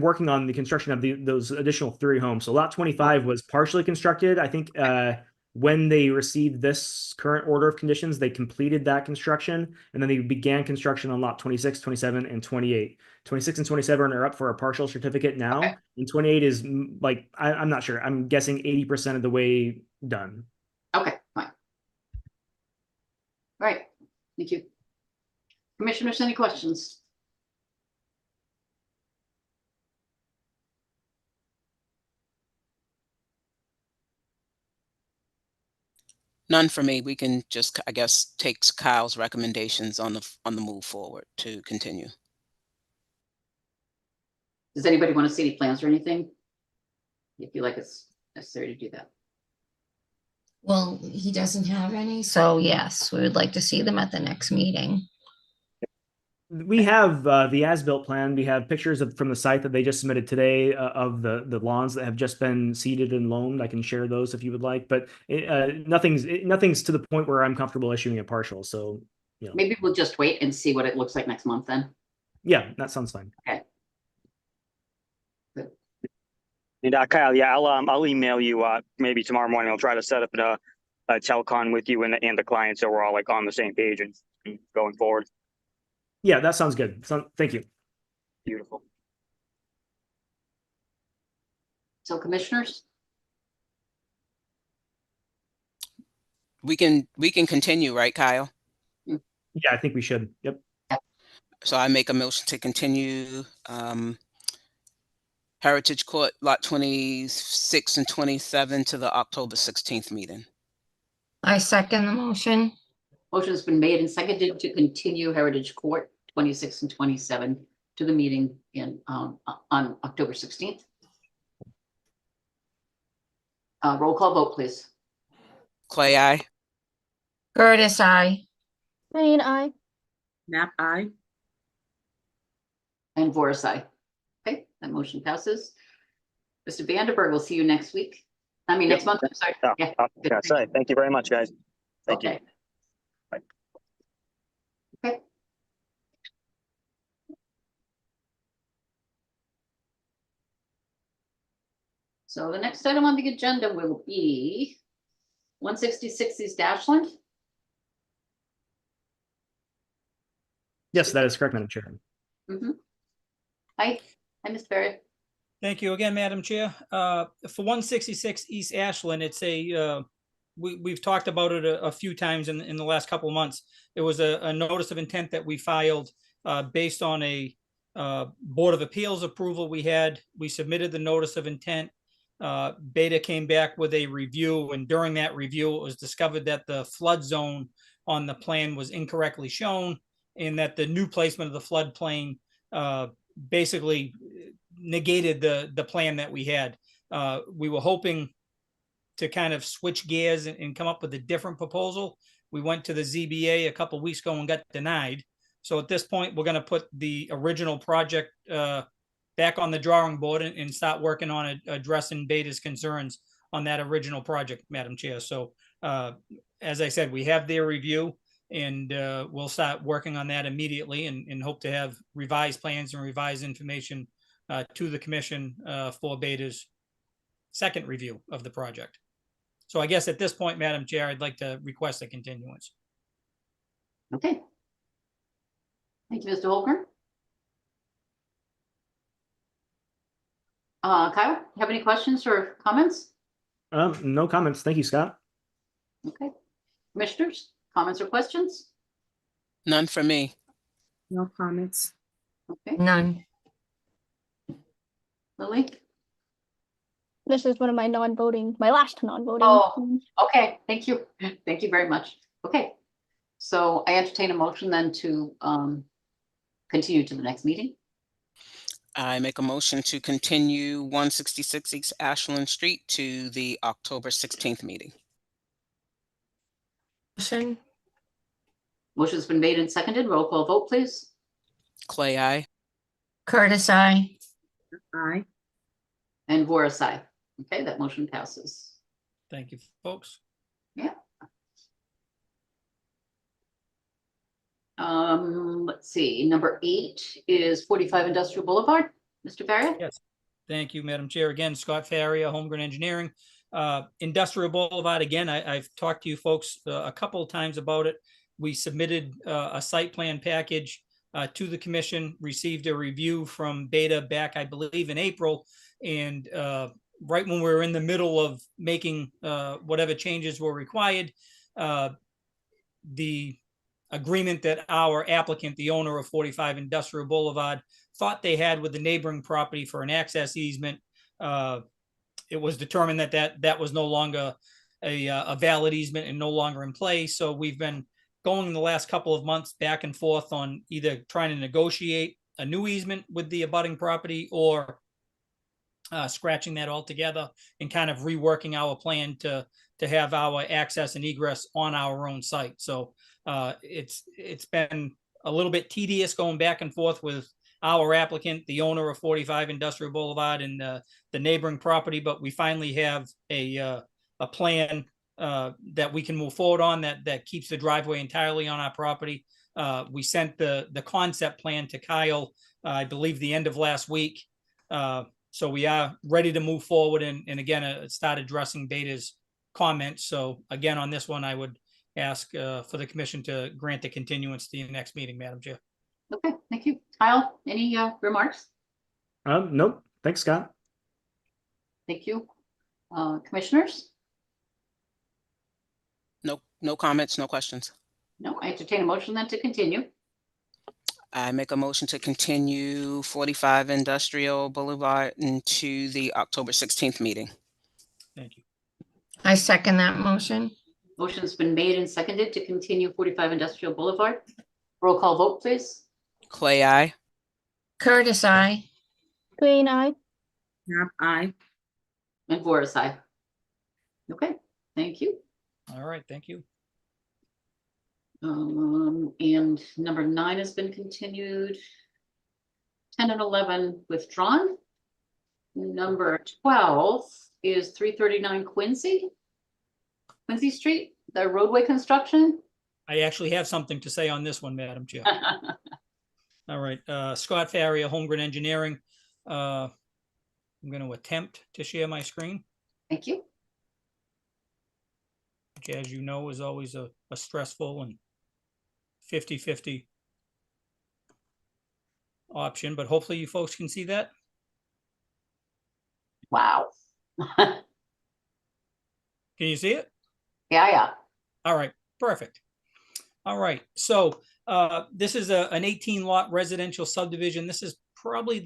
working on the construction of those additional 3 homes. So lot 25 was partially constructed. I think when they received this current order of conditions, they completed that construction, and then they began construction on lot 26, 27, and 28. 26 and 27 are up for a partial certificate now, and 28 is like, I'm not sure. I'm guessing 80% of the way done. Okay, fine. All right, thank you. Commissioners, any questions? None for me. We can just, I guess, take Kyle's recommendations on the move forward to continue. Does anybody want to see any plans or anything? If you feel like it's necessary to do that. Well, he doesn't have any, so yes, we would like to see them at the next meeting. We have the as-built plan. We have pictures from the site that they just submitted today of the lawns that have just been seeded and loamed. I can share those if you would like, but nothing's to the point where I'm comfortable issuing a partial. So, you know, Maybe we'll just wait and see what it looks like next month then. yeah, that sounds fine. Okay. And Kyle, yeah, I'll email you maybe tomorrow morning. I'll try to set up a telecon with you and the client so we're all like on the same page and going forward. Yeah, that sounds good. So, thank you. Beautiful. So commissioners, We can continue, right, Kyle? Yeah, I think we should. Yep. So I make a motion to continue Heritage Court Lot 26 and 27 to the October 16th meeting. I second the motion. motion has been made and seconded to continue Heritage Court 26 and 27 to the meeting in on October 16th. Roll call vote, please. Clay, aye. Curtis, I. Green eye. Nap eye. And Voris, aye. Okay, that motion passes. Mr. Vanderberg, we'll see you next week. I mean, next month, I'm sorry. Yeah. Yeah, sorry. Thank you very much, guys. Thank you. Okay. Okay. So the next item on the agenda will be 166 East Ashland. Yes, that is correct, Madam Chair. Hi, Mr. Barrett. Thank you again, Madam Chair. For 166 East Ashland, it's a, we've talked about it a few times in the last couple of months. There was a notice of intent that we filed based on a Board of Appeals approval we had. We submitted the notice of intent. Beta came back with a review, and during that review, it was discovered that the flood zone on the plan was incorrectly shown, and that the new placement of the floodplain basically negated the plan that we had. We were hoping to kind of switch gears and come up with a different proposal. We went to the ZBA a couple of weeks ago and got denied. So at this point, we're going to put the original project back on the drawing board and start working on addressing Beta's concerns on that original project, Madam Chair. So as I said, we have their review, and we'll start working on that immediately and hope to have revised plans and revised information to the commission for Beta's second review of the project. So I guess at this point, Madam Chair, I'd like to request a continuance. Okay. Thank you, Mr. Holker. Kyle, you have any questions or comments? No comments. Thank you, Scott. Okay. Commissioners, comments or questions? None for me. No comments. Okay. None. Lily? This is one of my non-voting, my last non-voting. Oh, okay. Thank you. Thank you very much. Okay. So I entertain a motion then to continue to the next meeting. I make a motion to continue 166 East Ashland Street to the October 16th meeting. Motion. Motion's been made and seconded. Roll call vote, please. Clay, aye. Curtis, I. Aye. And Voris, aye. Okay, that motion passes. Thank you, folks. Yeah. Let's see, number 8 is 45 Industrial Boulevard. Mr. Farrier? Yes. Thank you, Madam Chair. Again, Scott Farrier, Holmgren Engineering. Industrial Boulevard, again, I've talked to you folks a couple of times about it. We submitted a site plan package to the commission, received a review from Beta back, I believe, in April. And right when we were in the middle of making whatever changes were required, the agreement that our applicant, the owner of 45 Industrial Boulevard, thought they had with the neighboring property for an access easement, it was determined that was no longer a valid easement and no longer in place. So we've been going the last couple of months back and forth on either trying to negotiate a new easement with the abutting property or scratching that altogether and kind of reworking our plan to have our access and egress on our own site. So it's been a little bit tedious going back and forth with our applicant, the owner of 45 Industrial Boulevard, and the neighboring property, but we finally have a plan that we can move forward on that keeps the driveway entirely on our property. We sent the concept plan to Kyle, I believe the end of last week. So we are ready to move forward and again, start addressing Beta's comments. So again, on this one, I would ask for the commission to grant the continuance to the next meeting, Madam Chair. Okay, thank you. Kyle, any remarks? Nope. Thanks, Scott. Thank you. Commissioners? No comments, no questions. No, I entertain a motion then to continue. I make a motion to continue 45 Industrial Boulevard into the October 16th meeting. Thank you. I second that motion. Motion's been made and seconded to continue 45 Industrial Boulevard. Roll call vote, please. Clay, aye. Curtis, I. Green eye. Knapp, aye. And Voris, aye. Okay, thank you. All right, thank you. And number 9 has been continued. 10 and 11 withdrawn. Number 12 is 339 Quincy Street, the roadway construction. I actually have something to say on this one, Madam Chair. All right, Scott Farrier, Holmgren Engineering. I'm going to attempt to share my screen, Thank you. which, as you know, is always a stressful and 50-50 option, but hopefully you folks can see that. Wow. Can you see it? Yeah. All right, perfect. All right, so this is an 18 lot residential subdivision. This is probably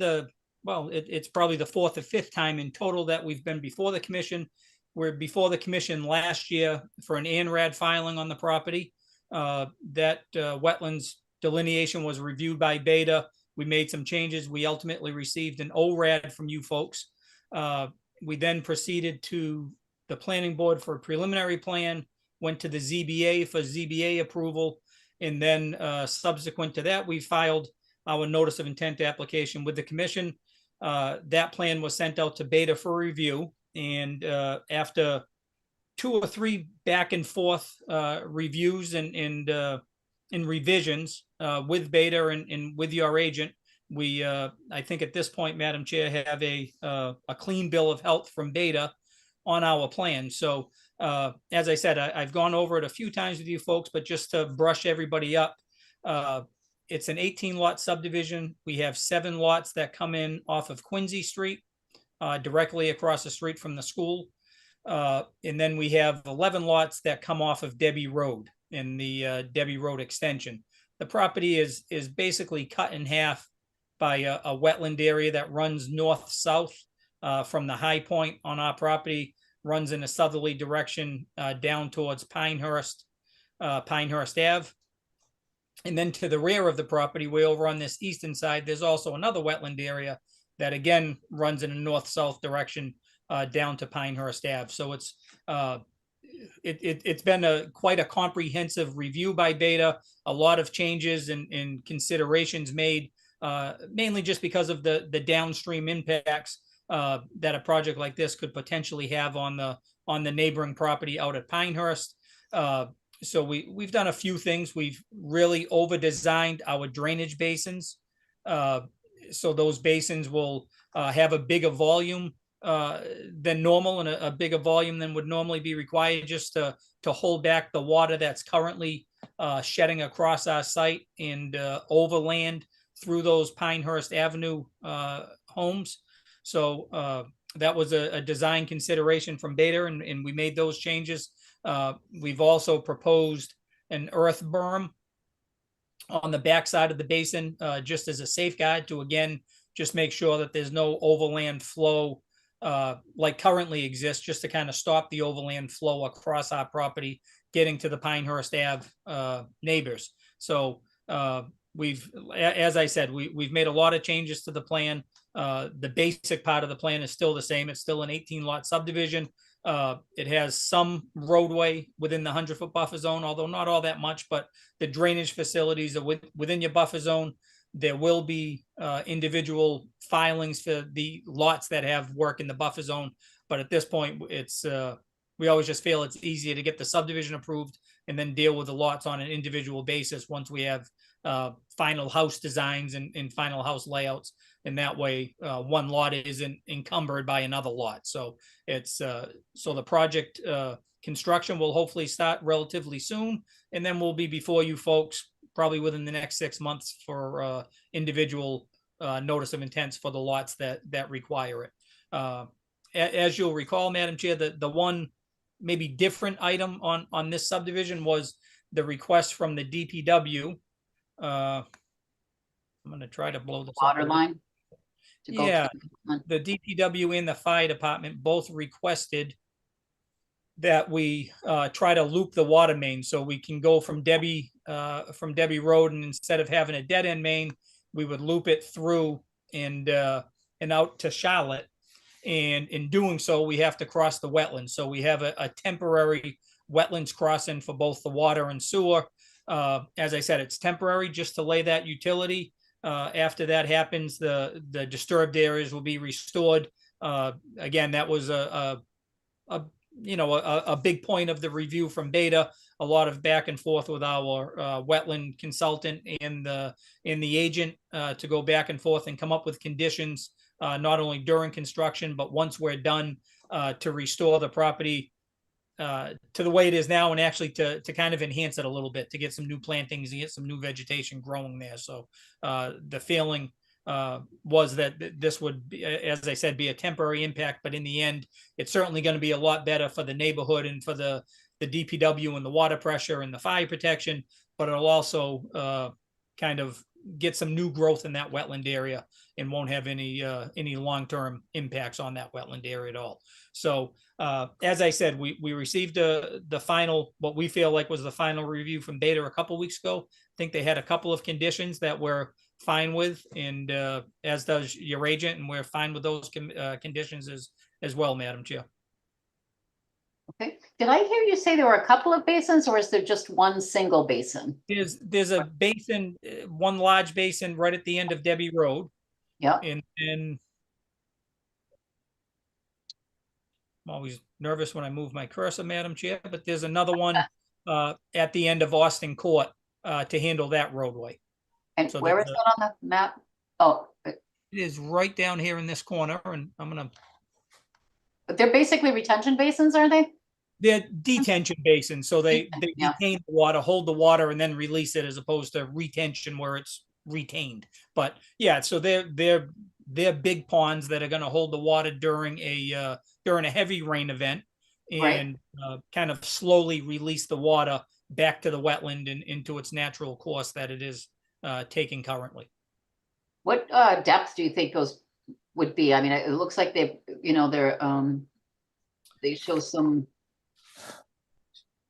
it's probably the 4th or 5th time in total that we've been before the commission. We're before the commission last year for an ANRAD filing on the property. That wetlands delineation was reviewed by Beta. We made some changes. We ultimately received an ORAD from you folks. We then proceeded to the planning board for a preliminary plan, went to the ZBA for ZBA approval. And then subsequent to that, we filed our notice of intent application with the commission. That plan was sent out to Beta for review. And after 2 or 3 back and forth reviews and revisions with Beta and with your agent, we I think at this point, Madam Chair, have a clean bill of health from Beta on our plan. So as I said, I've gone over it a few times with you folks, but just to brush everybody up, it's an 18 lot subdivision. We have 7 lots that come in off of Quincy Street, directly across the street from the school. And then we have 11 lots that come off of Debbie Road in the Debbie Road extension. The property is basically cut in half by a wetland area that runs north-south from the high point on our property, runs in a southerly direction down towards Pinehurst Ave. And then to the rear of the property, way over on this eastern side, there's also another wetland area that again runs in a north-south direction down to Pinehurst Ave. So it's been quite a comprehensive review by Beta, a lot of changes and considerations made, mainly just because of the downstream impacts that a project like this could potentially have on the neighboring property out at Pinehurst. So we've done a few things. We've really over-designed our drainage basins. So those basins will have a bigger volume than normal and a bigger volume than would normally be required just to hold back the water that's currently shedding across our site and overland through those Pinehurst Avenue homes. So that was a design consideration from Beta, and we made those changes. We've also proposed an earth berm on the backside of the basin, just as a safeguard to, again, just make sure that there's no overland flow like currently exists, just to kind of stop the overland flow across our property, getting to the Pinehurst Ave neighbors. So as I said, we've made a lot of changes to the plan. The basic part of the plan is still the same. It's still an 18 lot subdivision. It has some roadway within the 100-foot buffer zone, although not all that much, but the drainage facilities are within your buffer zone. There will be individual filings for the lots that have work in the buffer zone. But at this point, it's we always just feel it's easier to get the subdivision approved and then deal with the lots on an individual basis once we have final house designs and final house layouts. And that way, one lot isn't encumbered by another lot. So it's so the project construction will hopefully start relatively soon, and then we'll be before you folks probably within the next 6 months for individual notice of intents for the lots that require it. As you'll recall, Madam Chair, the one maybe different item on this subdivision was the request from the DPW. I'm going to try to blow this Water up. line? To go Yeah, to the DPW and the fire department both requested that we try to loop the water main so we can go from Debbie Road, and instead of having a dead end main, we would loop it through and out to Charlotte. And in doing so, we have to cross the wetlands. So we have a temporary wetlands crossing for both the water and sewer. As I said, it's temporary just to lay that utility. After that happens, the disturbed areas will be restored. Again, that was a big point of the review from Beta. A lot of back and forth with our wetland consultant and the agent to go back and forth and come up with conditions, not only during construction, but once we're done, to restore the property to the way it is now, and actually to kind of enhance it a little bit, to get some new plantings and get some new vegetation growing there. So the feeling was that this would be, as I said, be a temporary impact, but in the end, it's certainly going to be a lot better for the neighborhood and for the DPW and the water pressure and the fire protection, but it'll also kind of get some new growth in that wetland area and won't have any long-term impacts on that wetland area at all. So as I said, we received the final, what we feel like was the final review from Beta a couple weeks ago. I think they had a couple of conditions that we're fine with, and as does your agent, and we're fine with those conditions as well, Madam Chair. Okay. Did I hear you say there were a couple of basins, or is there just one single basin? There's a basin, one large basin right at the end of Debbie Road. Yeah. And I'm always nervous when I move my cursor, Madam Chair, but there's another one at the end of Austin Court to handle that roadway. And So where is that on the map? Oh, it is right down here in this corner, and I'm gonna. but they're basically retention basins, are they? They're detention basins, so they Yeah. retain the water, hold the water, and then release it, as opposed to retention where it's retained. But yeah, so they're big ponds that are going to hold the water during a heavy rain event, and kind of slowly release the water back to the wetland and into its natural course that it is taking currently. What depth do you think those would be? I mean, it looks like they show some.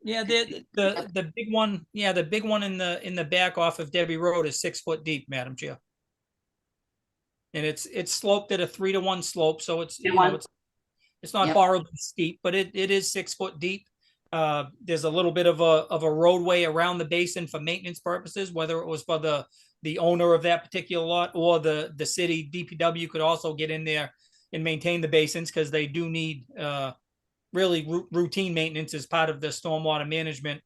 Yeah, the big one. Yeah, the big one in the back off of Debbie Road is 6 foot deep, Madam Chair. And it's sloped at a 3-to-1 slope, so it's it's not horribly steep, but it is 6 foot deep. There's a little bit of a roadway around the basin for maintenance purposes, whether it was for the owner of that particular lot or the city DPW could also get in there and maintain the basins, because they do need really routine maintenance as part of the stormwater management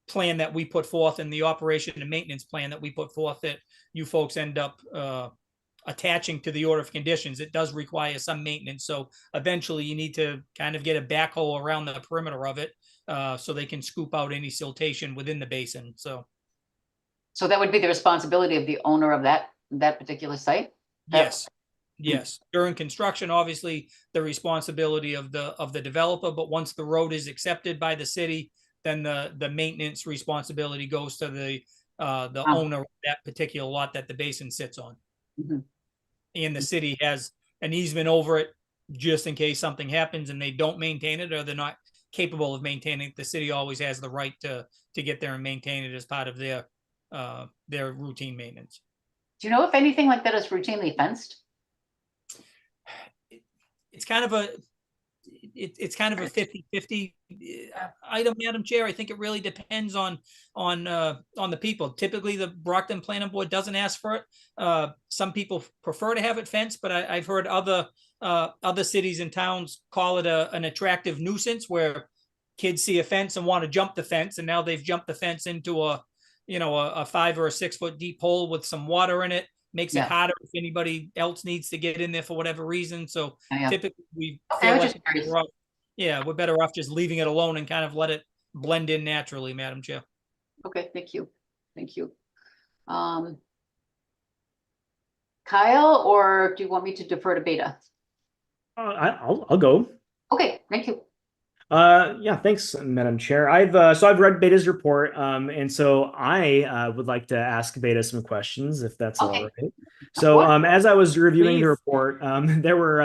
plan that we put forth, and the operation and maintenance plan that we put forth that you folks end up attaching to the order of conditions. It does require some maintenance. So eventually you need to kind of get a backhoe around the perimeter of it so they can scoop out any siltation within the basin. So that would be the responsibility of the owner of that particular site? Yes. Yes. During construction, obviously the responsibility of the developer, but once the road is accepted by the city, then the maintenance responsibility goes to the owner of that particular lot that the basin sits on. Mm-hmm. And the city has an easement over it just in case something happens and they don't maintain it, or they're not capable of maintaining it. The city always has the right to get there and maintain it as part of their routine maintenance. Do you know if anything like that is routinely fenced? It's kind of it's kind of a 50-50 item, Madam Chair. I think it really depends on the people. Typically, the Brockton Planning Board doesn't ask for it. Some people prefer to have it fenced, but I've heard other cities and towns call it an attractive nuisance where kids see a fence and want to jump the fence, and now they've jumped the fence into a 5 or 6 foot deep hole with some water in it. Makes it harder if anybody else needs to get in there for whatever reason. So typically we feel like we're better off just leaving it alone and kind of let it blend in naturally, Madam Chair. Okay, thank you. Thank you. Kyle, or do you want me to defer to Beta? I'll go. Okay, thank you. Yeah, thanks, Madam Chair. I've read Beta's report, and so I would like to ask Beta some questions, if that's all right. So, as I was reviewing the report, there were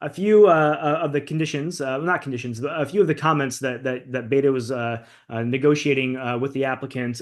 a few of the conditions, not conditions, but a few of the comments that Beta was negotiating with the applicant.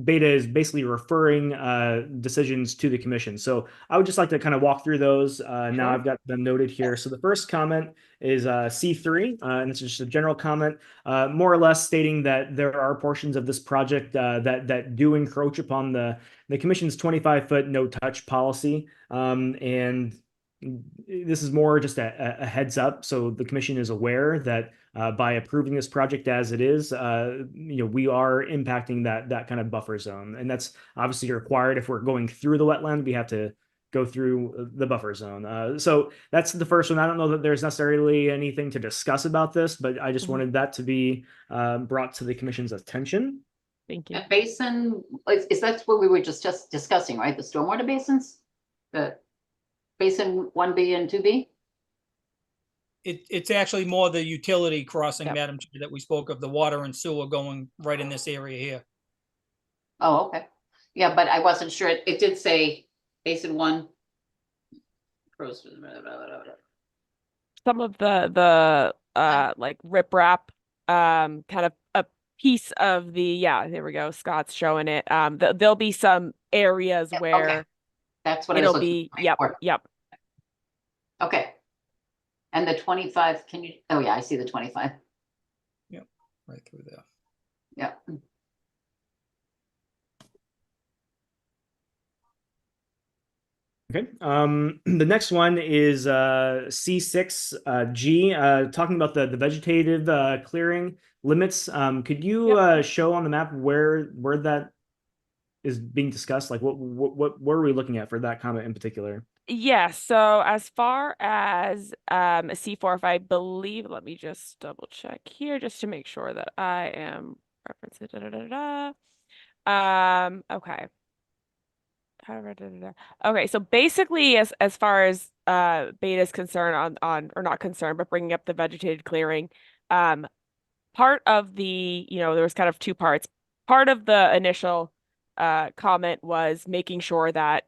Beta is basically referring decisions to the commission. So, I would just like to kind of walk through those. Now I've got them noted here. So, the first comment is C3, and it's just a general comment, more or less stating that there are portions of this project that do encroach upon the commission's 25-foot no-touch policy, and this is more just a heads up, so the commission is aware that by approving this project as it is, we are impacting that kind of buffer zone, and that's obviously required. If we're going through the wetland, we have to go through the buffer zone. So that's the first one. I don't know that there's necessarily anything to discuss about this, but I just wanted that to be brought to the commission's attention. Thank you. That basin, is that what we were just discussing, right? The stormwater basins? The basin 1B and 2B? It's actually more the utility crossing, Madam Chair, that we spoke of, the water and sewer going right in this area here. Oh, okay. Yeah, but I wasn't sure. It did say Basin 1. Some of the like riprap, kind of a piece of the, there we go. Scott's showing it. There'll be some areas where that's what it'll be. Yep. Okay. And the 25, can you, oh yeah, I see the 25. Yep, right through there. Yeah. Okay. The next one is C6G, talking about the vegetative clearing limits. Could you show on the map where that is being discussed? Like what are we looking at for that comment in particular? Yeah, so as far as C4, if I believe, let me just double check here just to make sure that I am referencing. Okay. Okay, so basically, as far as Beta is concerned, on or not concerned, but bringing up the vegetated clearing, part of the, there was kind of two parts. Part of the initial comment was making sure that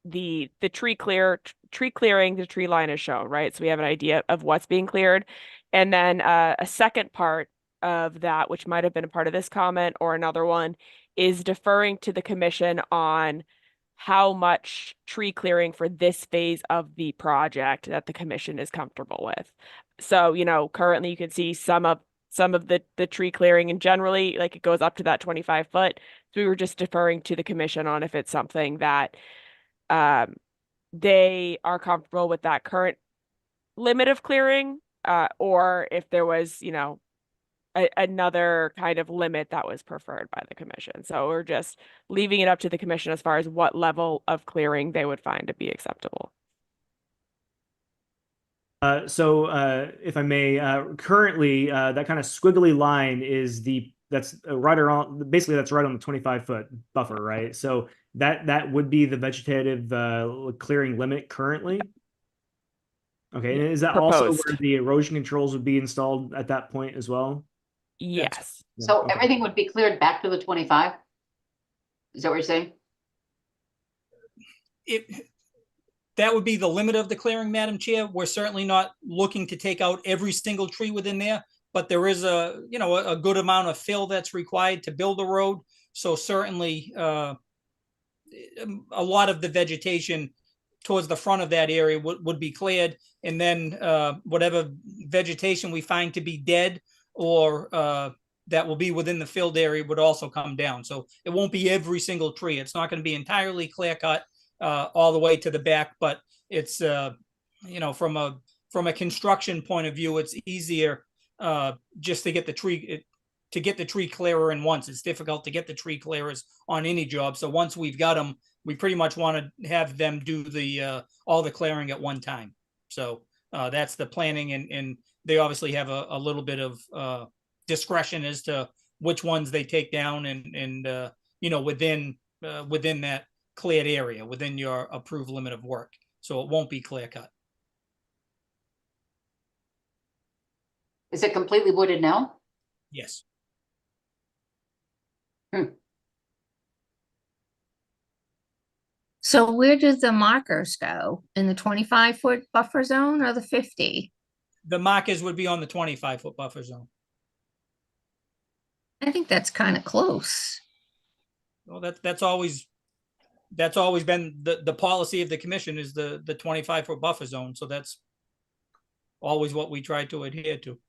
the tree clearing, the tree line is shown, right? So we have an idea of what's being cleared, and then a second part of that, which might have been a part of this comment or another one, is deferring to the commission on how much tree clearing for this phase of the project that the commission is comfortable with. So, currently you can see some of the tree clearing, and generally like it goes up to that 25 foot. So we were just deferring to the commission on if it's something that they are comfortable with that current limit of clearing, or if there was, another kind of limit that was preferred by the commission. So we're just leaving it up to the commission as far as what level of clearing they would find to be acceptable. So if I may, currently that kind of squiggly line is that's right around, basically that's right on the 25-foot buffer, right? So that would be the vegetative clearing limit currently. Okay, and is that also where the erosion controls would be installed at that point as well? Yes. So everything would be cleared back to the 25? Is that what you're saying? That would be the limit of the clearing, Madam Chair. We're certainly not looking to take out every single tree within there, but there is a good amount of fill that's required to build a road. So certainly a lot of the vegetation towards the front of that area would be cleared. And then whatever vegetation we find to be dead or that will be within the filled area would also come down. So it won't be every single tree. It's not going to be entirely clear cut all the way to the back, but it's, you know, from a construction point of view, it's easier just to get the tree clearer in once. It's difficult to get the tree clearers on any job. So once we've got them, we pretty much want to have them do the all the clearing at one time. So that's the planning, and they obviously have a little bit of discretion as to which ones they take down and you know, within that cleared area, within your approved limit of work. So it won't be clear cut. Is it completely wooded now? Yes. So where does the markers go? In the 25-foot buffer zone or the 50? The markers would be on the 25-foot buffer zone. I think that's kind of close. Well, that's always been the policy of the commission, is the 25-foot buffer zone. So that's always what we try to adhere to.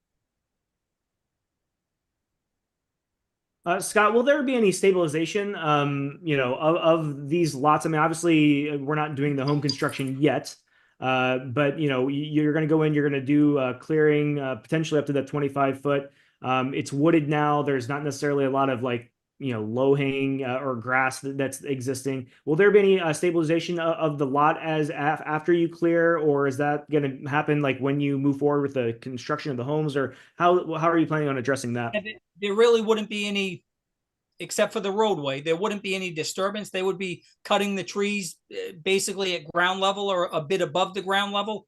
Scott, will there be any stabilization, you know, of these lots? I mean, obviously, we're not doing the home construction yet, but you know, you're going to go in, you're going to do clearing, potentially up to that 25-foot. It's wooded now. There's not necessarily a lot of, like, you know, low hanging or grass that's existing. Will there be any stabilization of the lot as after you clear, or is that going to happen like when you move forward with the construction of the homes, or how are you planning on addressing that? There really wouldn't be any, except for the roadway, there wouldn't be any disturbance. They would be cutting the trees basically at ground level or a bit above the ground level.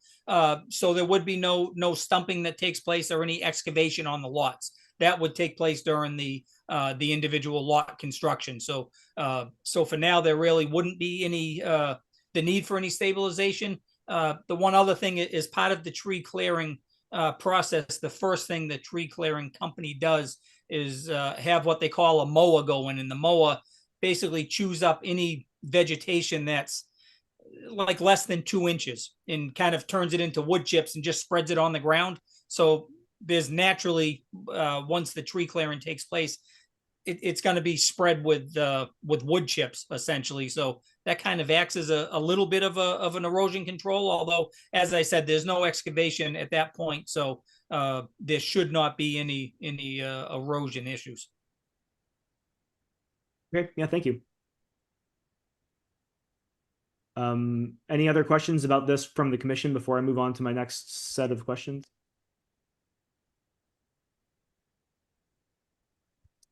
So there would be no stumping that takes place or any excavation on the lots. That would take place during the individual lot construction. So for now, there really wouldn't be any the need for any stabilization. The one other thing is part of the tree clearing process. The first thing the tree clearing company does is have what they call a mower go in, and the mower basically chews up any vegetation that's like less than 2 inches and kind of turns it into wood chips and just spreads it on the ground. So there's naturally, once the tree clearing takes place, it's going to be spread with wood chips essentially. So that kind of acts as a little bit of an erosion control. Although, as I said, there's no excavation at that point, so there should not be any erosion issues. Okay, yeah, thank you. Any other questions about this from the commission before I move on to my next set of questions?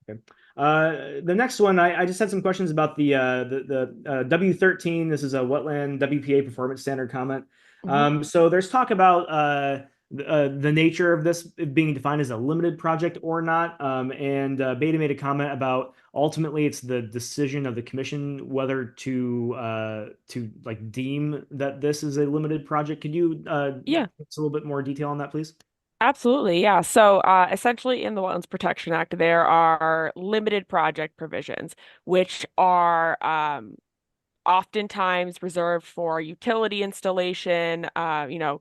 Okay. The next one, I just had some questions about the W13. This is a wetland WPA performance standard comment. So there's talk about the nature of this being defined as a limited project or not. And Beta made a comment about ultimately it's the decision of the commission whether to like deem that this is a limited project. Could you give us a little bit more detail on that, please? Absolutely, yeah. So essentially in the Wetlands Protection Act, there are limited project provisions, which are oftentimes reserved for utility installation, you know,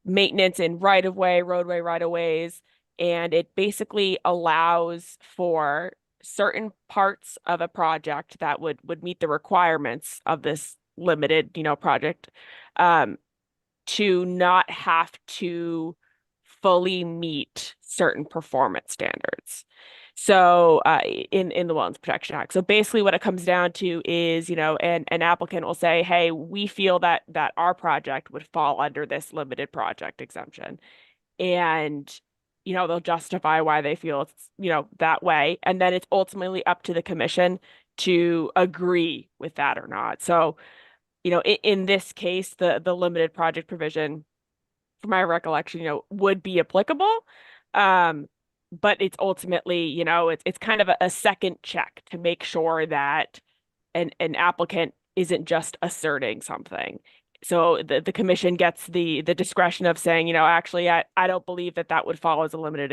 maintenance in right-of-way, roadway right-of-ways, and it basically allows for certain parts of a project that would meet the requirements of this limited, you know, project to not have to fully meet certain performance standards. So in the Wetlands Protection Act. So basically what it comes down to is, you know, an applicant will say, hey, we feel that our project would fall under this limited project exemption. And, you know, they'll justify why they feel it's, you know, that way. And then it's ultimately up to the commission to agree with that or not. So, you know, in this case, the limited project provision, from my recollection, you know, would be applicable. But it's ultimately, you know, it's kind of a second check to make sure that an applicant isn't just asserting something. So the commission gets the discretion of saying, you know, actually, I don't believe that would follow as a limited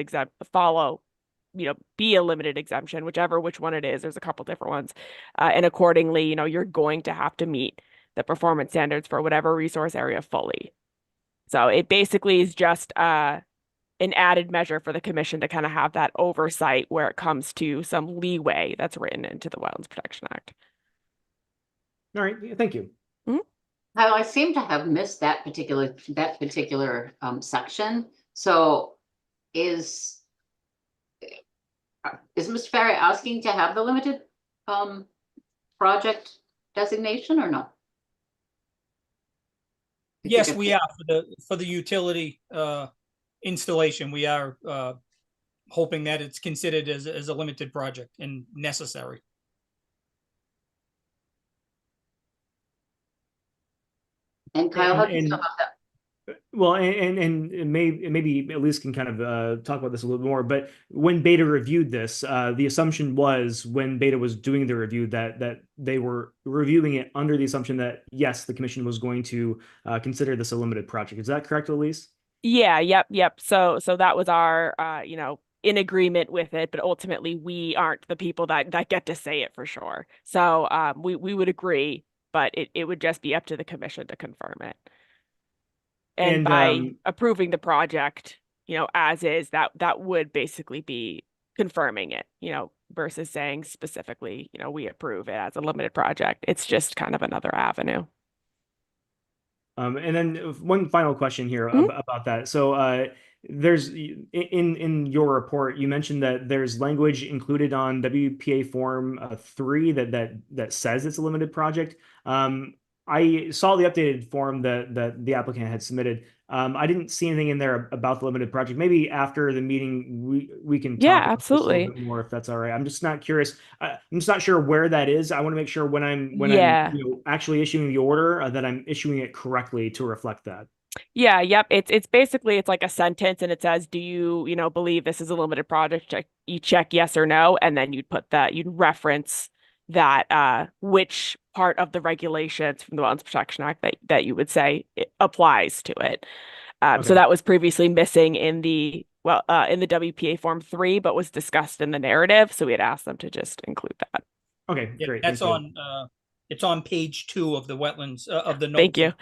be a limited exemption, which one it is. There's a couple different ones. And accordingly, you know, you're going to have to meet the performance standards for whatever resource area fully. So it basically is just an added measure for the commission to kind of have that oversight where it comes to some leeway that's written into the Wetlands Protection Act. All right, thank you. Kyle, I seem to have missed that particular section. So is Mr. Ferry asking to have the limited project designation or no? Yes, we are for the utility installation. We are hoping that it's considered as a limited project and necessary. And Kyle, how do you And- feel about that? Well, and maybe at least can kind of talk about this a little more. But when Beta reviewed this, the assumption was when Beta was doing the review that they were reviewing it under the assumption that yes, the commission was going to consider this a limited project. Is that correct, Elise? Yeah, yep. So that was our in agreement with it, but ultimately we aren't the people that get to say it for sure. So we would agree, but it would just be up to the commission to confirm it. And by approving the project, as is, that would basically be confirming it, versus saying specifically, we approve it as a limited project. It's just kind of another avenue. And then one final question here about that. So there's in your report, you mentioned that there's language included on WPA Form 3 that says it's a limited project. I saw the updated form that the applicant had submitted. I didn't see anything in there about the limited project. Maybe after the meeting, we can talk about this a little bit more if that's all right. I'm just not curious. I'm just not sure where that is. I want to make sure when I'm actually issuing the order that I'm issuing it correctly to reflect that. Yeah, yep. It's basically like a sentence and it says, do you believe this is a limited project? You check yes or no, and then you'd reference that which part of the regulations from the Wetlands Protection Act that you would say it applies to it. So that was previously missing in the WPA Form 3, but was discussed in the narrative. So we had asked them to just include that. Okay, great. That's on it's on page 2 of the wetlands of the notes. Thank you.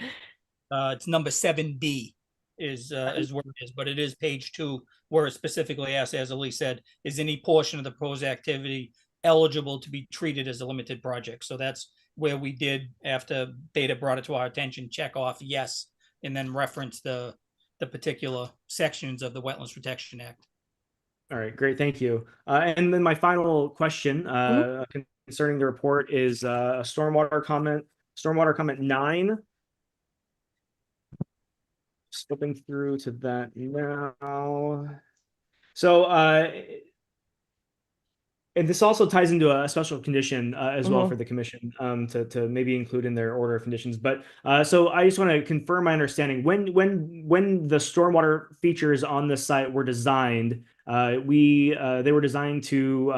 It's number 7B is where it is, but it is page 2 where it specifically asks, as Elise said, is any portion of the proposed activity eligible to be treated as a limited project? So that's where we did, after Beta brought it to our attention, check off yes, and then reference the particular sections of the Wetlands Protection Act. All right, great, thank you. And then my final question concerning the report is a stormwater comment 9. Just flipping through to that now. So, and this also ties into a special condition as well for the commission to maybe include in their order of conditions. But so I just want to confirm my understanding. When the stormwater features on this site were designed, they were designed to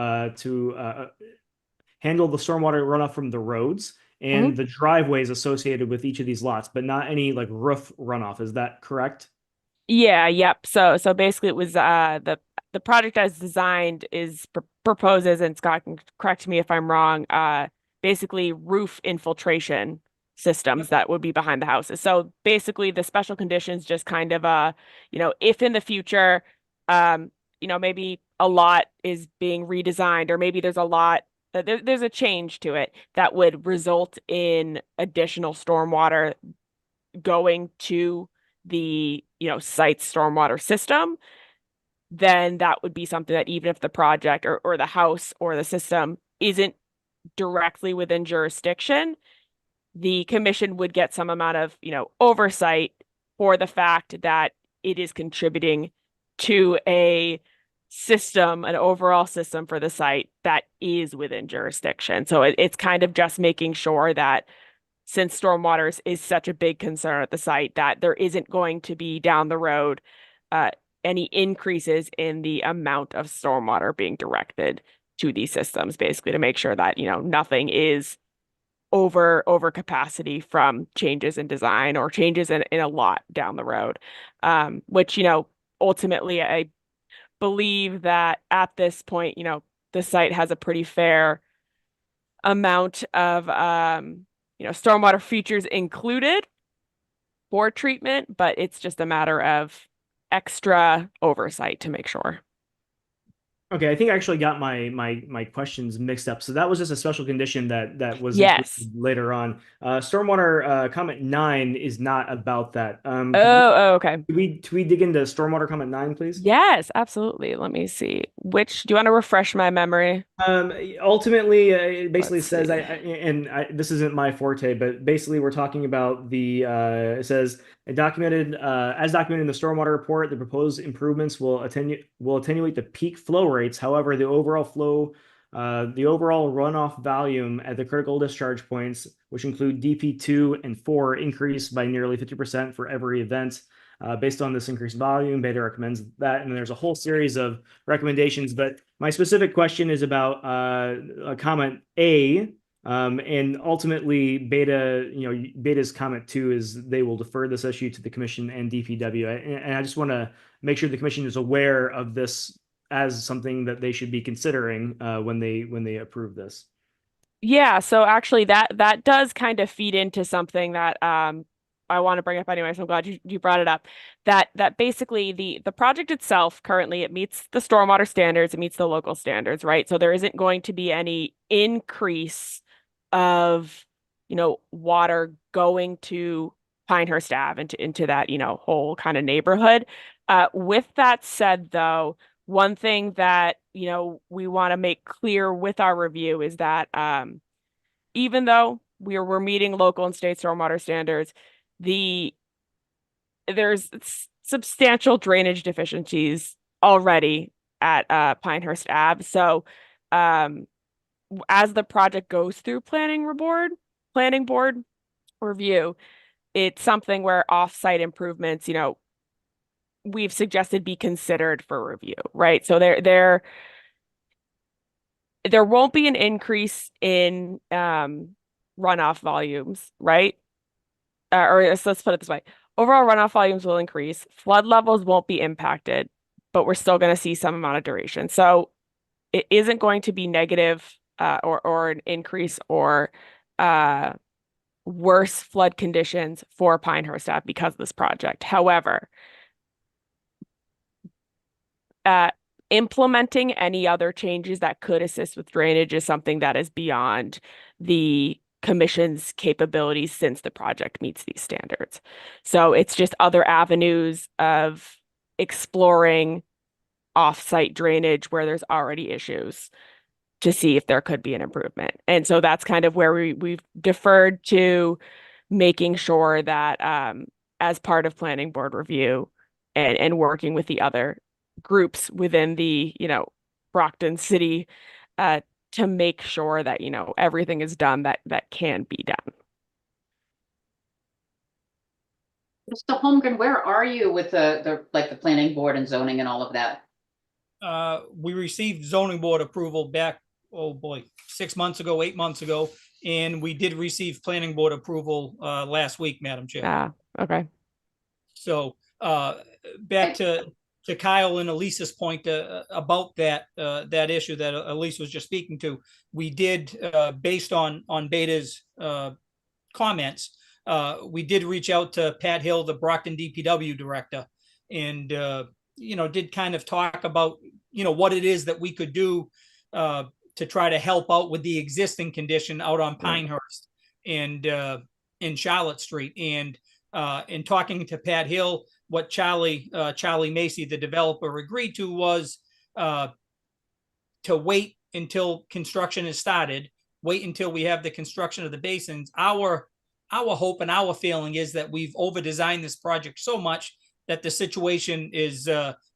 handle the stormwater runoff from the roads and the driveways associated with each of these lots, but not any like roof runoff. Is that correct? Yeah, yep. So basically it was the project as designed proposes, and Scott can correct me if I'm wrong, basically roof infiltration systems that would be behind the houses. So basically the special conditions just kind of if in the future maybe a lot is being redesigned, or maybe there's a lot there's a change to it that would result in additional stormwater going to the site's stormwater system, then that would be something that even if the project or the house or the system isn't directly within jurisdiction, the commission would get some amount of oversight for the fact that it is contributing to a system, an overall system for the site that is within jurisdiction. So it's kind of just making sure that, since stormwater is such a big concern at the site, that there isn't going to be down the road any increases in the amount of stormwater being directed to these systems, basically to make sure that nothing is over capacity from changes in design or changes in a lot down the road, which ultimately I believe that at this point the site has a pretty fair amount of stormwater features included for treatment, but it's just a matter of extra oversight to make sure. Okay, I think I actually got my questions mixed up. So that was just a special condition that was Yes. included later on. Stormwater comment 9 is not about that. Okay. Could we dig into stormwater comment 9, please? Yes, absolutely. Let me see. Do you want to refresh my memory? Ultimately, it basically Let's says, see. this isn't my forte, but basically we're talking about it says as documented in the stormwater report, the proposed improvements will attenuate the peak flow rates. However, the overall runoff volume at the critical discharge points, which include DP2 and 4, increase by nearly 50% for every event. Based on this increased volume, Beta recommends that, and there's a whole series of recommendations. But my specific question is about comment A, and ultimately Beta's comment 2 is they will defer this issue to the commission and DPW, and I just want to make sure the commission is aware of this as something that they should be considering when they approve this. Yeah, so actually that does kind of feed into something that I want to bring up anyway, so I'm glad you brought it up. That basically the project itself currently it meets the stormwater standards, it meets the local standards, right? So there isn't going to be any increase of water going to Pinehurst Ave into that whole kind of neighborhood. With that said, though, one thing that we want to make clear with our review is that even though we're meeting local and state stormwater standards, there's substantial drainage deficiencies already at Pinehurst Ave. So as the project goes through planning board review, it's something where off-site improvements, we've suggested be considered for review, right? So there won't be an increase in runoff volumes, right? Let's put it this way. Overall runoff volumes will increase. Flood levels won't be impacted, but we're still going to see some amount of duration. So it isn't going to be negative or an increase or worse flood conditions for Pinehurst Ave because of this project. However, implementing any other changes that could assist with drainage is something that is beyond the commission's capabilities since the project meets these standards. So it's just other avenues of exploring off-site drainage where there's already issues to see if there could be an improvement. And so that's kind of where we've deferred to making sure that as part of planning board review and working with the other groups within the, Brockton city to make sure that, everything is done that can be done. Mr. Holmgren, where are you with the planning board and zoning and all of that? We received zoning board approval back, oh boy, 6 months ago, 8 months ago. And we did receive planning board approval last week, Madam Chair. Okay. So back to Kyle and Elisa's point about that issue that Elisa was just speaking to. We did, based on Beta's comments, we did reach out to Pat Hill, the Brockton DPW director, and did kind of talk about what it is that we could do to try to help out with the existing condition out on Pinehurst and in Charlotte Street. And in talking to Pat Hill, what Charlie Macy, the developer, agreed to was to wait until construction is started, wait until we have the construction of the basins. Our hope and our feeling is that we've over-designed this project so much that the situation is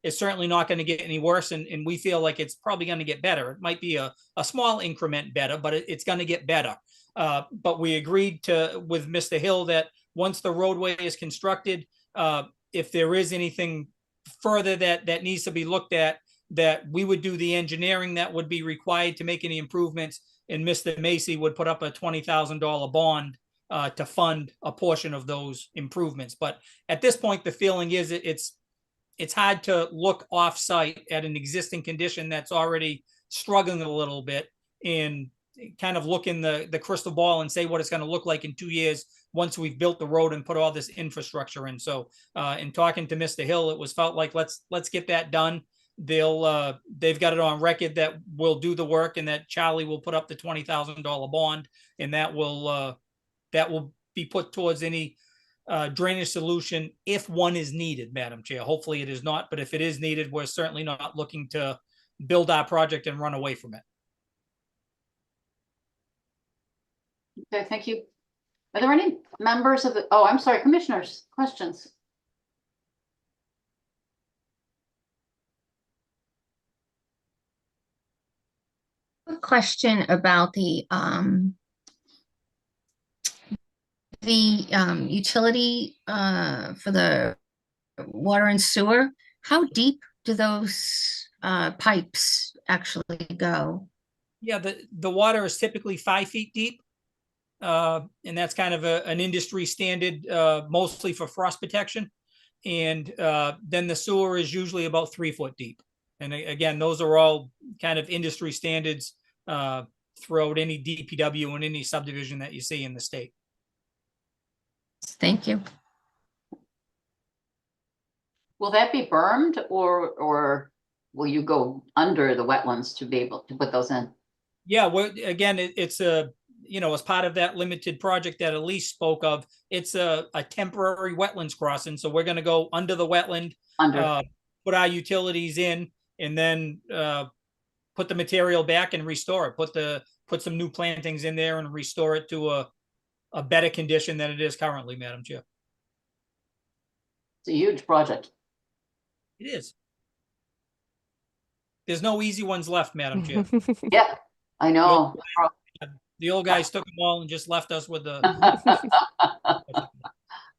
certainly not going to get any worse, and we feel like it's probably going to get better. It might be a small increment better, but it's going to get better. But we agreed with Mr. Hill that once the roadway is constructed, if there is anything further that needs to be looked at, that we would do the engineering that would be required to make any improvements, and Mr. Macy would put up a $20,000 bond to fund a portion of those improvements. But at this point, the feeling is it's hard to look off-site at an existing condition that's already struggling a little bit and kind of look in the crystal ball and say what it's going to look like in 2 years once we've built the road and put all this infrastructure in. So in talking to Mr. Hill, it was felt like let's get that done. They've got it on record that we'll do the work and that Charlie will put up the $20,000 bond, and that will be put towards any drainage solution if one is needed, Madam Chair. Hopefully it is not, but if it is needed, we're certainly not looking to build our project and run away from it. Okay, thank you. Are there any members of the, oh, I'm sorry, commissioners, questions? A question about the utility for the water and sewer. How deep do those pipes actually go? Yeah, the water is typically 5 feet deep. And that's kind of an industry standard, mostly for frost protection. And then the sewer is usually about 3 foot deep. And again, those are all kind of industry standards throughout any DPW and any subdivision that you see in the state. Thank you. Will that be bermed or will you go under the wetlands to be able to put those in? Yeah, again, it's a, as part of that limited project that Elise spoke of, it's a temporary wetlands crossing. So we're going to go under the wetland, put our utilities in, and then put the material back and restore it. Put some new plantings in there and restore it to a better condition than it is currently, Madam Chair. It's a huge project. It is. There's no easy ones left, Madam Chair. Yeah, I know. The old guys took them all and just left us with the.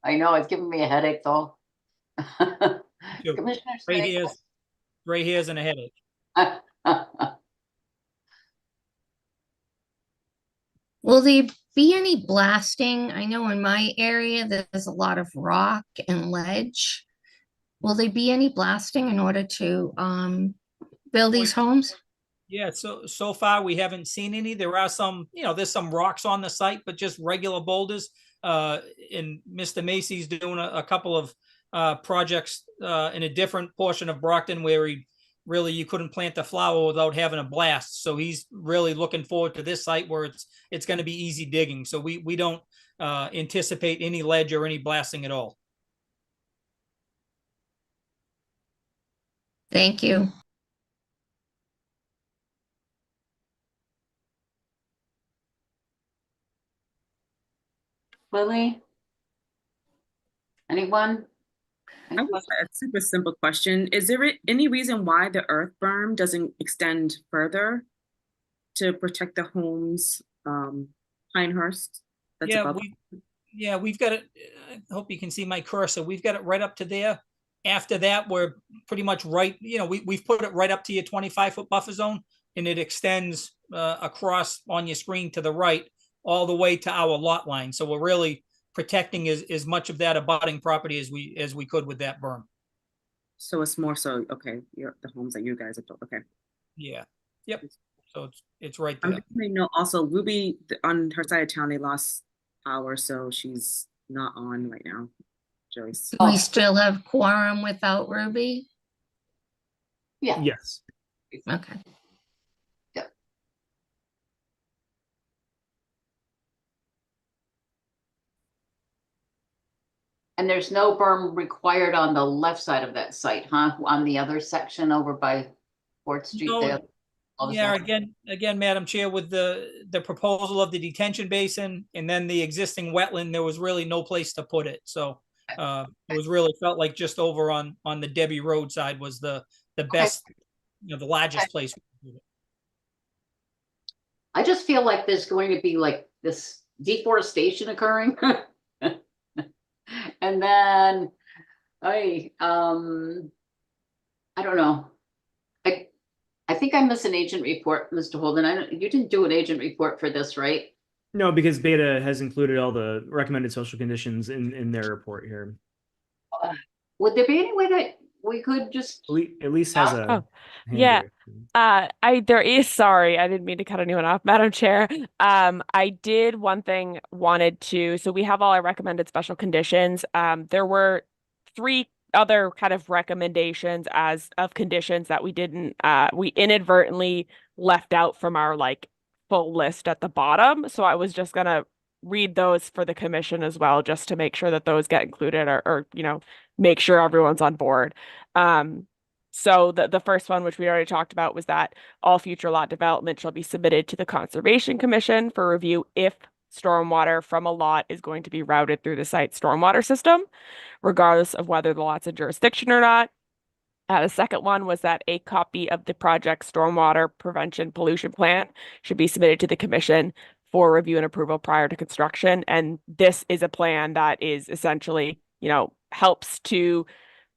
I know, it's giving me a headache though. Commissioners, gray hairs and a headache. Will there be any blasting? I know in my area there's a lot of rock and ledge. Will there be any blasting in order to build these homes? Yeah, so far we haven't seen any. There are some, there's some rocks on the site, but just regular boulders. And Mr. Macy's doing a couple of projects in a different portion of Brockton where you couldn't plant the flower without having a blast. So he's really looking forward to this site where it's going to be easy digging. So we don't anticipate any ledge or any blasting at all. Thank you. Lily? Anyone? I have a super simple question. Is there any reason why the earth berm doesn't extend further to protect the homes, Pinehurst? We've got it. I hope you can see my cursor. We've got it right up to there. After that, we're pretty much right. We've put it right up to your 25-foot buffer zone, and it extends across on your screen to the right all the way to our lot line. So we're really protecting as much of that abutting property as we could with that berm. So it's more so, okay, the homes that you guys have built, okay. Yeah, yep. So it's right there. I know also Ruby, on her side of town, they lost power, so she's not on right now, Joyce. Do we still have quorum without Ruby? Yeah. Yes. Okay. And there's no berm required on the left side of that site, huh? On the other section over by 4th Street there. Yeah, again, Madam Chair, with the proposal of the detention basin and then the existing wetland, there was really no place to put it. So it was really felt like just over on the Debbie Road side was the best, the largest place. I just feel like there's going to be like this deforestation occurring. And then I don't know. I think I missed an agent report, Mr. Holden. You didn't do an agent report for this, right? No, because Beta has included all the recommended social conditions in their report here. Would there be any way that we could just, At least has a Oh, hand yeah. raised. There is, sorry, I didn't mean to cut anyone off, Madam Chair. I did wanted to, so we have all our recommended special conditions. There were 3 other kind of recommendations as of conditions that we inadvertently left out from our like full list at the bottom. So I was just gonna read those for the commission as well, just to make sure that those get included or make sure everyone's on board. So the first one, which we already talked about, was that all future lot development shall be submitted to the Conservation Commission for review if stormwater from a lot is going to be routed through the site stormwater system, regardless of whether the lot's in jurisdiction or not. The second one was that a copy of the project stormwater prevention pollution plan should be submitted to the commission for review and approval prior to construction. And this is a plan that is essentially, helps to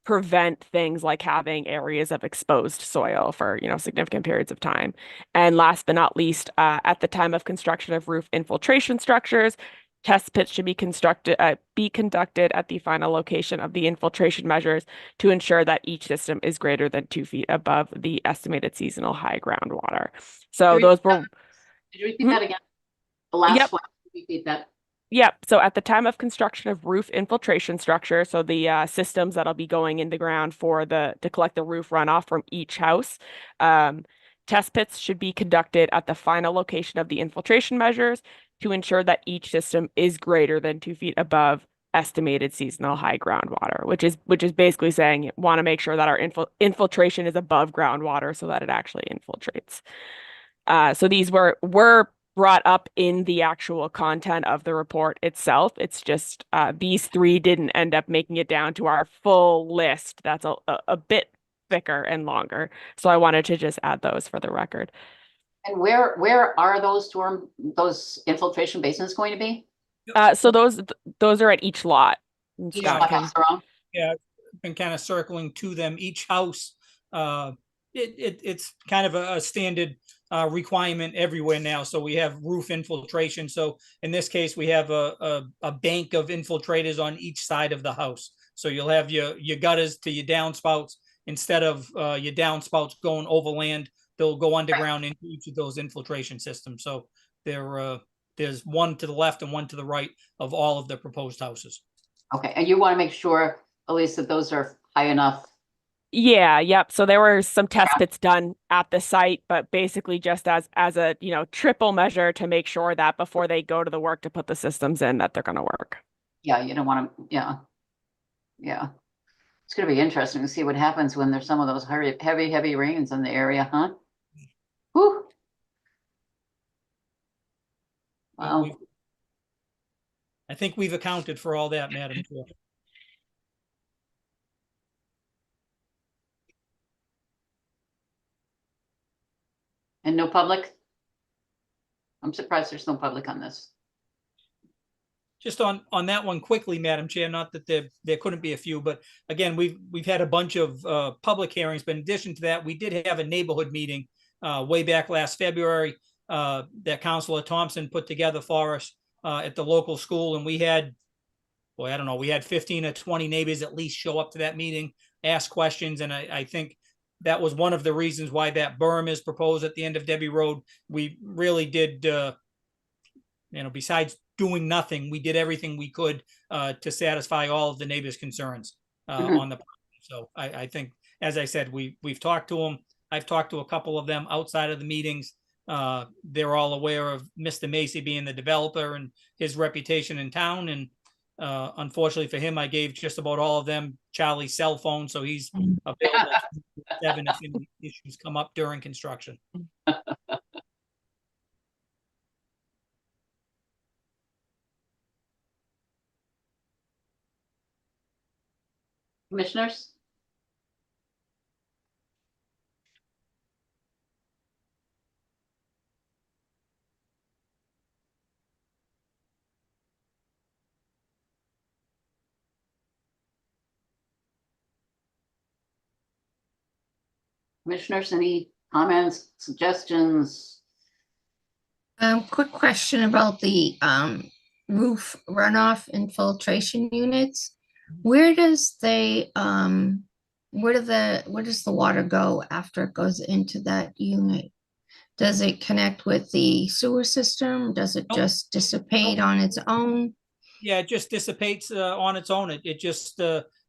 prevent things like having areas of exposed soil for, significant periods of time. And last but not least, at the time of construction of roof infiltration structures, test pits should be conducted at the final location of the infiltration measures to ensure that each system is greater than 2 feet above the estimated seasonal high groundwater. So those were. Did you repeat that again? The last Yep. one, repeat that. Yep. So at the time of construction of roof infiltration structure, so the systems that'll be going in the ground to collect the roof runoff from each house, test pits should be conducted at the final location of the infiltration measures to ensure that each system is greater than 2 feet above estimated seasonal high groundwater, which is basically saying you want to make sure that our infiltration is above groundwater so that it actually infiltrates. So these were brought up in the actual content of the report itself. It's just these 3 didn't end up making it down to our full list. That's a bit thicker and longer. So I wanted to just add those for the record. And where are those infiltration basins going to be? So those are at each lot. Each Scott lot can- has their own? Yeah, been kind of circling to them. Each house, it's kind of a standard requirement everywhere now. So we have roof infiltration. So in this case, we have a bank of infiltrators on each side of the house. So you'll have your gutters to your downspouts. Instead of your downspouts going overland, they'll go underground into each of those infiltration systems. So there's one to the left and one to the right of all of the proposed houses. Okay, and you want to make sure, Elise, that those are high enough. Yeah, yep. So there were some test pits done at the site, but basically just as a, triple measure to make sure that before they go to the work to put the systems in, that they're going to work. Yeah, you don't want to, yeah. It's going to be interesting to see what happens when there's some of those heavy rains in the area, huh? Whew. Wow. I think we've accounted for all that, Madam Chair. And no public? I'm surprised there's no public on this. Just on that one quickly, Madam Chair, not that there couldn't be a few, but again, we've had a bunch of public hearings, but in addition to that, we did have a neighborhood meeting way back last February that Councilor Thompson put together for us at the local school, and we had, I don't know, we had 15 or 20 neighbors at least show up to that meeting, ask questions, and I think that was one of the reasons why that berm is proposed at the end of Debbie Road. We really did, besides doing nothing, we did everything we could to satisfy all of the neighbors' concerns on the property. So I think, as I said, we've talked to them. I've talked to a couple of them outside of the meetings. They're all aware of Mr. Macy being the developer and his reputation in town. And unfortunately for him, I gave just about all of them Charlie's cell phone, so he's available 7 if any issues come up during construction. Commissioners? Commissioners, any comments, suggestions? Quick question about the roof runoff infiltration units. Where does they where does the water go after it goes into that unit? Does it connect with the sewer system? Does it Nope. just dissipate on its own? Yeah, it just dissipates on its own. It just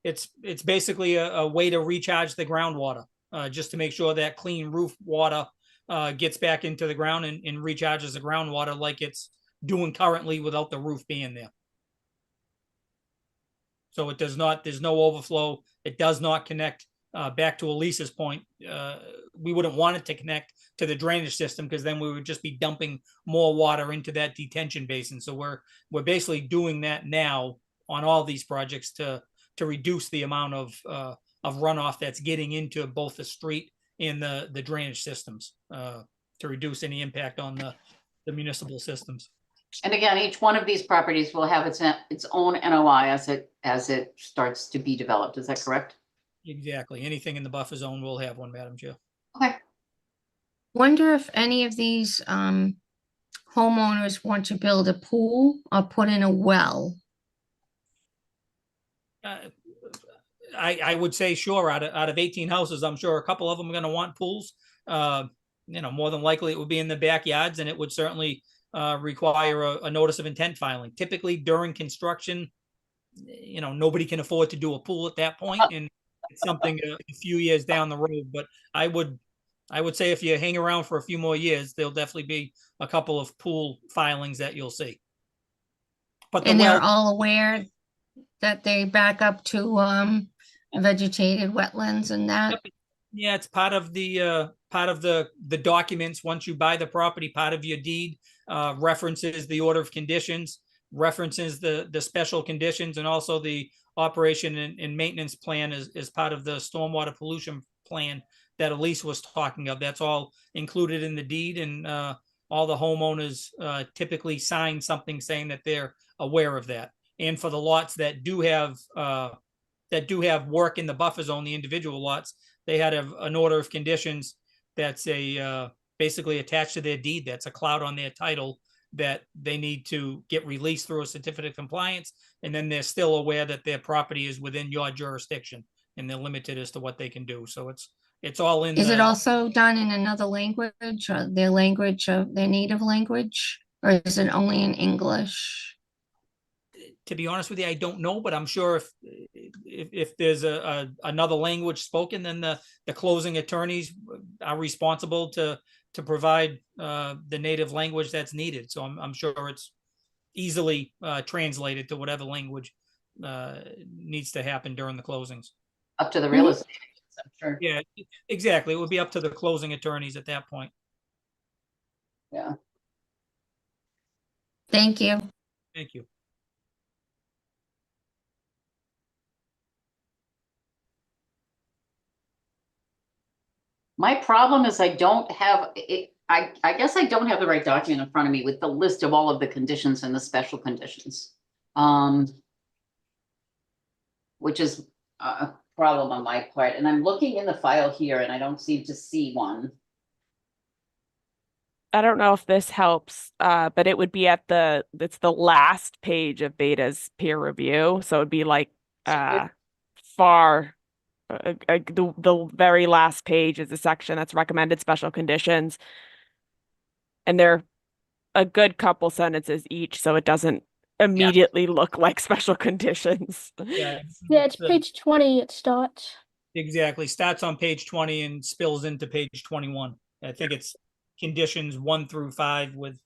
it's basically a way to recharge the groundwater, just to make sure that clean roof water gets back into the ground and recharges the groundwater like it's doing currently without the roof being there. So it does not, there's no overflow. It does not connect, back to Elisa's point. We wouldn't want it to connect to the drainage system because then we would just be dumping more water into that detention basin. So we're basically doing that now on all these projects to reduce the amount of runoff that's getting into both the street and the drainage systems, to reduce any impact on the municipal systems. And again, each one of these properties will have its own NOI as it starts to be developed. Is that correct? Exactly. Anything in the buffer zone will have one, Madam Chair. Okay. Wonder if any of these homeowners want to build a pool or put in a well. I would say sure. Out of 18 houses, I'm sure a couple of them are going to want pools. More than likely it would be in the backyards, and it would certainly require a notice of intent filing. Typically during construction, nobody can afford to do a pool at that point, and it's something a few years down the road. But I would say if you hang around for a few more years, there'll definitely be a couple of pool filings that you'll see. But And they're all aware that they back up to vegetated wetlands and that. Yeah, it's part of the documents. Once you buy the property, part of your deed references the order of conditions, references the special conditions, and also the operation and maintenance plan is part of the stormwater pollution plan that Elise was talking of. That's all included in the deed, and all the homeowners typically sign something saying that they're aware of that. And for the lots that do have work in the buffer zone, the individual lots, they had an order of conditions that's basically attached to their deed. That's a cloud on their title that they need to get released through a certificate of compliance. And then they're still aware that their property is within your jurisdiction and they're limited as to what they can do. So it's all in. Is it also done in another language, or their language, of their native language, or is it only in English? To be honest with you, I don't know, but I'm sure if there's another language spoken, then the closing attorneys are responsible to provide the native language that's needed. So I'm sure it's easily translated to whatever language needs to happen during the closings. Up to the real estate agents, I'm sure. Yeah, exactly. It would be up to the closing attorneys at that point. Yeah. Thank you. Thank you. My problem is I don't have it. I guess I don't have the right document in front of me with the list of all of the conditions and the special conditions. Which is a problem on my part. And I'm looking in the file here and I don't seem to see one. I don't know if this helps, but it would be it's the last page of Beta's peer review. So it'd be like the very last page is the section that's recommended special conditions. And they're a good couple sentences each, so it doesn't immediately look like special conditions. Yeah, it's page 20 it starts. Exactly. Starts on page 20 and spills into page 21. I think it's conditions 1 through 5 with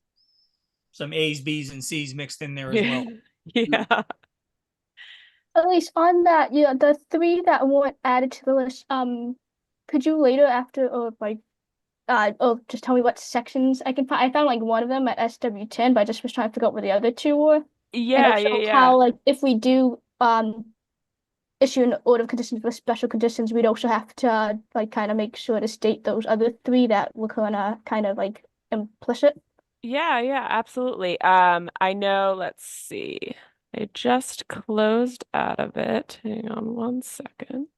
some A's, B's, and C's mixed in there as well. Yeah. At least on that, yeah, the 3 that weren't added to the list, could you later after or just tell me what sections I can find? I found like one of them at SW10, but I just was trying to figure out where the other 2 were. Yeah, and also yeah. how, like, if we do issue an order of conditions with special conditions, we'd also have to like kind of make sure to state those other 3 that were kind of like implicit. Yeah, absolutely. I know, let's see. I just closed out of it. Hang on one second.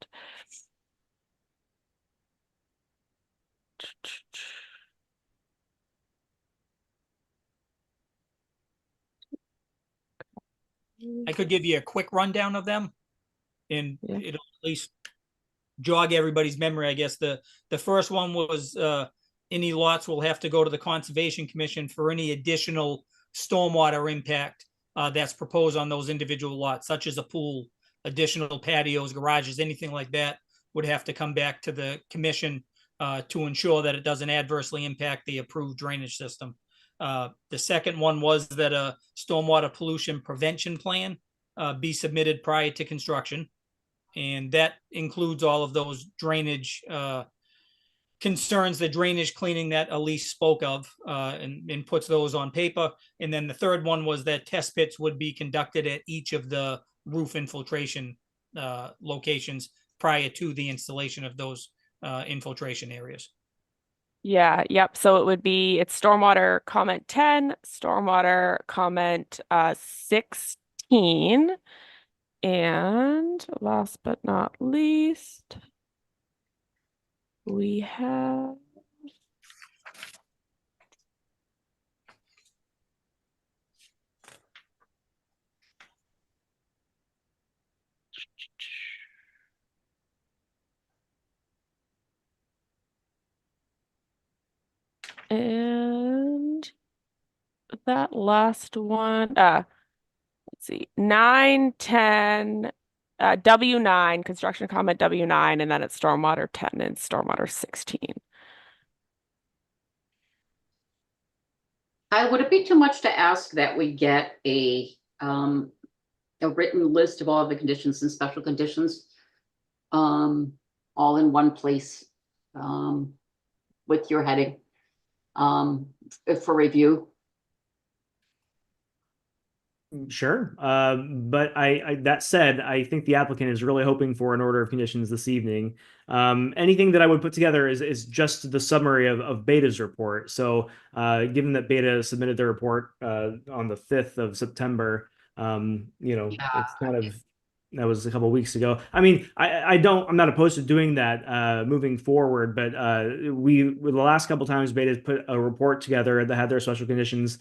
I could give you a quick rundown of them, and Yeah. it'll at least jog everybody's memory, I guess the first one was any lots will have to go to the Conservation Commission for any additional stormwater impact that's proposed on those individual lots, such as a pool, additional patios, garages, anything like that would have to come back to the commission to ensure that it doesn't adversely impact the approved drainage system. The second one was that a stormwater pollution prevention plan be submitted prior to construction. And that includes all of those drainage concerns, the drainage cleaning that Elise spoke of, and puts those on paper. And then the third one was that test pits would be conducted at each of the roof infiltration locations prior to the installation of those infiltration areas. Yeah, yep. So it would be, it's stormwater comment 10, stormwater comment 16, and last but not least, we have and that last one, let's see, 9, 10, W9, construction comment W9, and then it's stormwater 10 and stormwater 16. Would it be too much to ask that we get a written list of all of the conditions and special conditions all in one place with your heading for review? Sure. But that said, I think the applicant is really hoping for an order of conditions this evening. Anything that I would put together is just the summary of Beta's report. So given that Beta submitted their report on the 5th of September, it's kind of, that was a couple of weeks ago. I mean, I'm not opposed to doing that moving forward, but with the last couple of times Beta's put a report together that had their special conditions,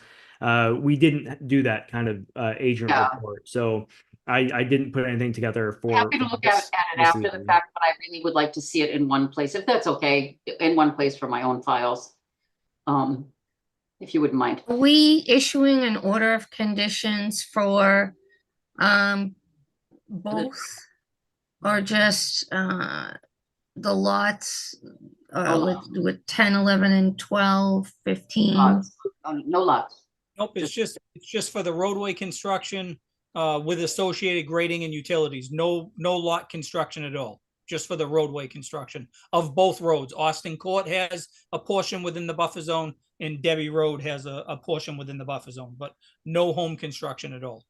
we didn't do that kind of agent report. So I didn't put anything together for. Happy to look at it after the fact, but I really would like to see it in one place, if that's okay, in one place for my own files. If you wouldn't mind. Are we issuing an order of conditions for both, or just the lots with 10, 11, and 12, 15? Lots. No lots. Nope, it's just for the roadway construction with associated grading and utilities. No lot construction at all. Just for the roadway construction of both roads. Austin Court has a portion within the buffer zone, and Debbie Road has a portion within the buffer zone, but no home construction at all.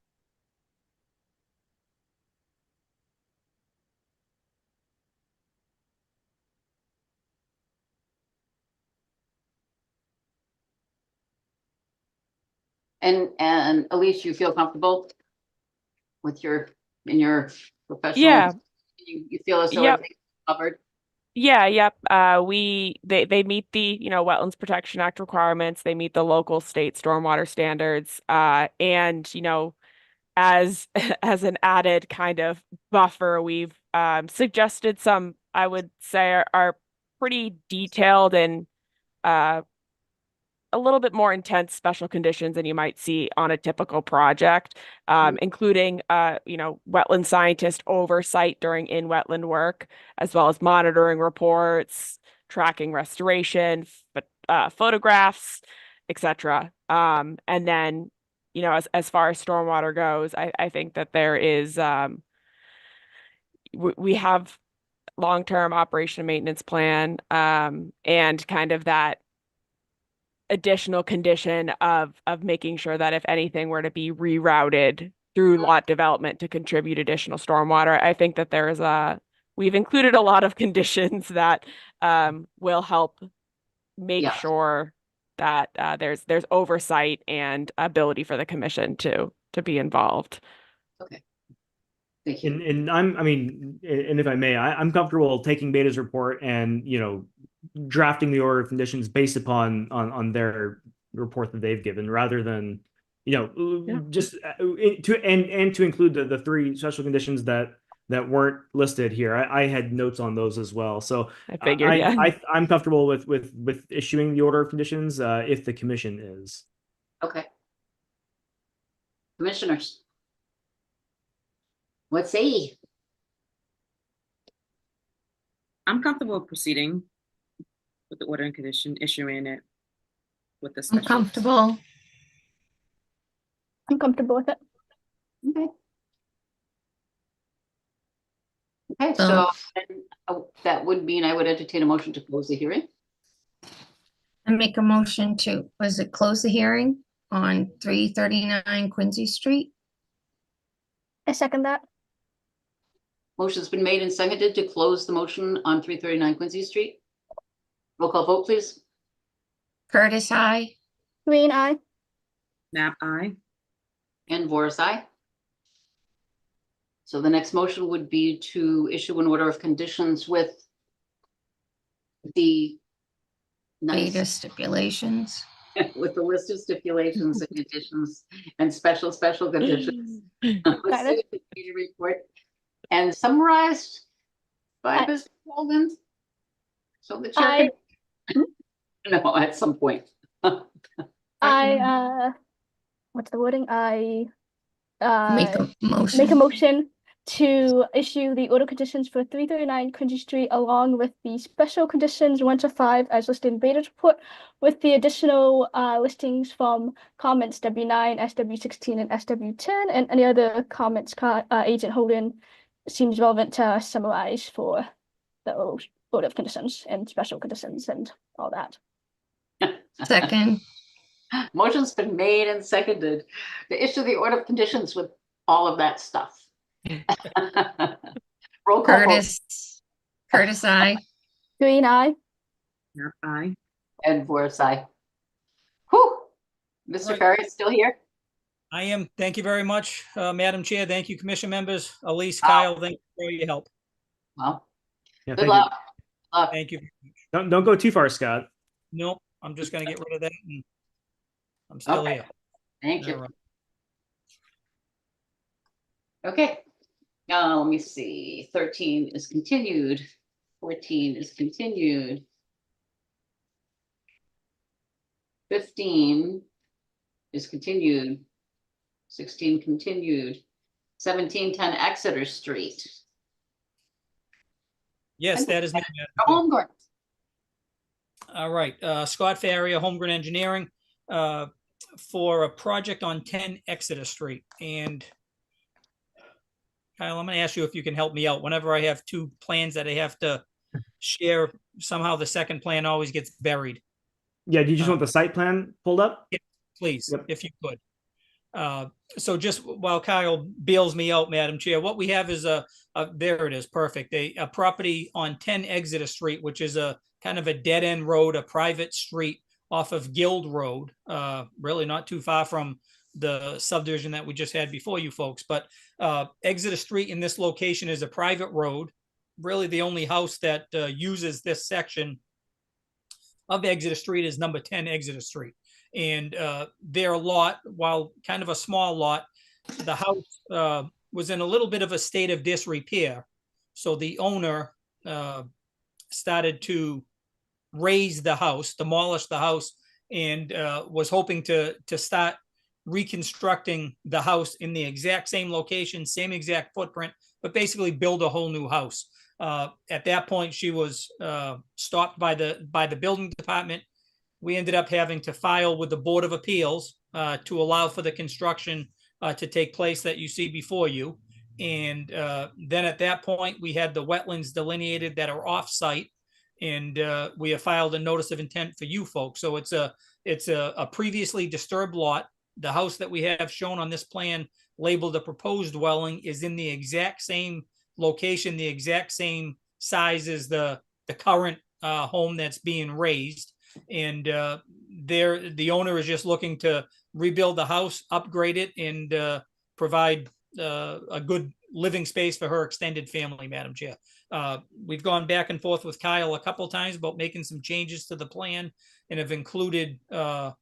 And Elise, you feel comfortable with your professional? Yeah. You feel as though Yep. everything's covered? Yeah, yep. They meet the, Wetlands Protection Act requirements. They meet the local state stormwater standards. And, as as an added kind of buffer, we've suggested some, I would say, are pretty detailed and a little bit more intense special conditions than you might see on a typical project, including, wetland scientist oversight during in-wetland work, as well as monitoring reports, tracking restoration, photographs, etc. And then, as far as stormwater goes, I think that there is, we have long-term operation and maintenance plan, and kind of that additional condition of making sure that if anything were to be rerouted through lot development to contribute additional stormwater, I think that we've included a lot of conditions that will help make sure that there's oversight and ability for the commission to be involved. Okay. Thank you. And and if I may, I'm comfortable taking Beta's report and drafting the order of conditions based upon on their report that they've given, rather than just to include the three special conditions that that weren't listed here. I had notes on those as well. So I figured, yeah. I'm comfortable with issuing the order of conditions if the commission is. Okay. Commissioners. What say ye? I'm comfortable proceeding with the order and condition, issuing it with the I'm special. comfortable. I'm comfortable with it. Okay. Okay, So- so that would mean I would entertain a motion to close the hearing. I make a motion to, was it close the hearing on 339 Quincy Street? I second that. Motion's been made and seconded to close the motion on 339 Quincy Street. Roll call vote, please. Curtis, I. Green eye. Nap aye. And Voris, aye. So the next motion would be to issue an order of conditions with the Beta stipulations. with the list of stipulations and conditions and special conditions. Got it. Report and summarized by I- Mr. Walden. So the chair can no, at some point. What's the wording? I Make a motion. make a motion to issue the order conditions for 339 Quincy Street along with the special conditions 1 to 5 as listed in Beta's report, with the additional listings from comments W9, SW16, and SW10, and any other comments Agent Holden seems relevant to summarize for the order of conditions and special conditions and all that. Second. Motion's been made and seconded to issue the order of conditions with all of that stuff. Roll call vote. Curtis, I. Green eye. Nap aye. And Voris, aye. Whew. Mr. Right. Ferry is still here? I am. Thank you very much, Madam Chair. Thank you, Commission members. Elise, Kyle, thank you for your help. Well, Yeah, good thank you. luck. Thank you. Don't go too far, Scott. Nope, I'm just gonna get rid of that and I'm still Okay. here. Thank you. All right. Okay. Let me see. 13 is continued. 14 is continued. 15 is continued. 16 continued. 1710 Exeter Street. Yes, that is me. Madam Chair. Holmgren. All right, Scott Farrier, Holmgren Engineering, for a project on 10 Exeter Street. And Kyle, I'm gonna ask you if you can help me out. Whenever I have two plans that I have to share, somehow the second plan always gets buried. Yeah, do you just want the site plan pulled up? Please, Yep. if you could. So just while Kyle bails me out, Madam Chair, what we have is there it is, perfect. A property on 10 Exeter Street, which is a kind of a dead end road, a private street off of Guild Road, really not too far from the subdivision that we just had before you folks. But Exeter Street in this location is a private road. Really the only house that uses this section of Exeter Street is number 10 Exeter Street. And their lot, while kind of a small lot, the house was in a little bit of a state of disrepair. So the owner started to raise the house, demolish the house, and was hoping to start reconstructing the house in the exact same location, same exact footprint, but basically build a whole new house. At that point, she was stopped by the building department. We ended up having to file with the Board of Appeals to allow for the construction to take place that you see before you. And then at that point, we had the wetlands delineated that are off-site, and we have filed a notice of intent for you folks. So it's a previously disturbed lot. The house that we have shown on this plan labeled a proposed dwelling is in the exact same location, the exact same size as the current home that's being raised. And the owner is just looking to rebuild the house, upgrade it, and provide a good living space for her extended family, Madam Chair. We've gone back and forth with Kyle a couple times about making some changes to the plan, and have included a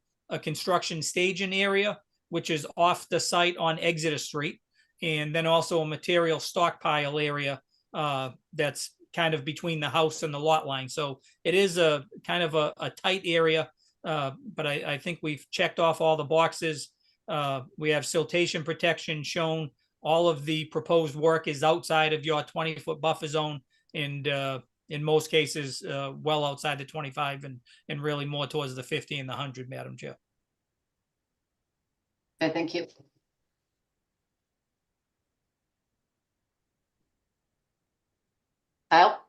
construction staging area, which is off the site on Exeter Street. and then also a material stockpile area that's kind of between the house and the lot line. So it is a kind of a tight area, but I think we've checked off all the boxes. We have siltation protection shown. All of the proposed work is outside of your 20-foot buffer zone, and in most cases, well outside the 25 and really more towards the 50 and the 100, Madam Chair. Okay, thank you. Kyle?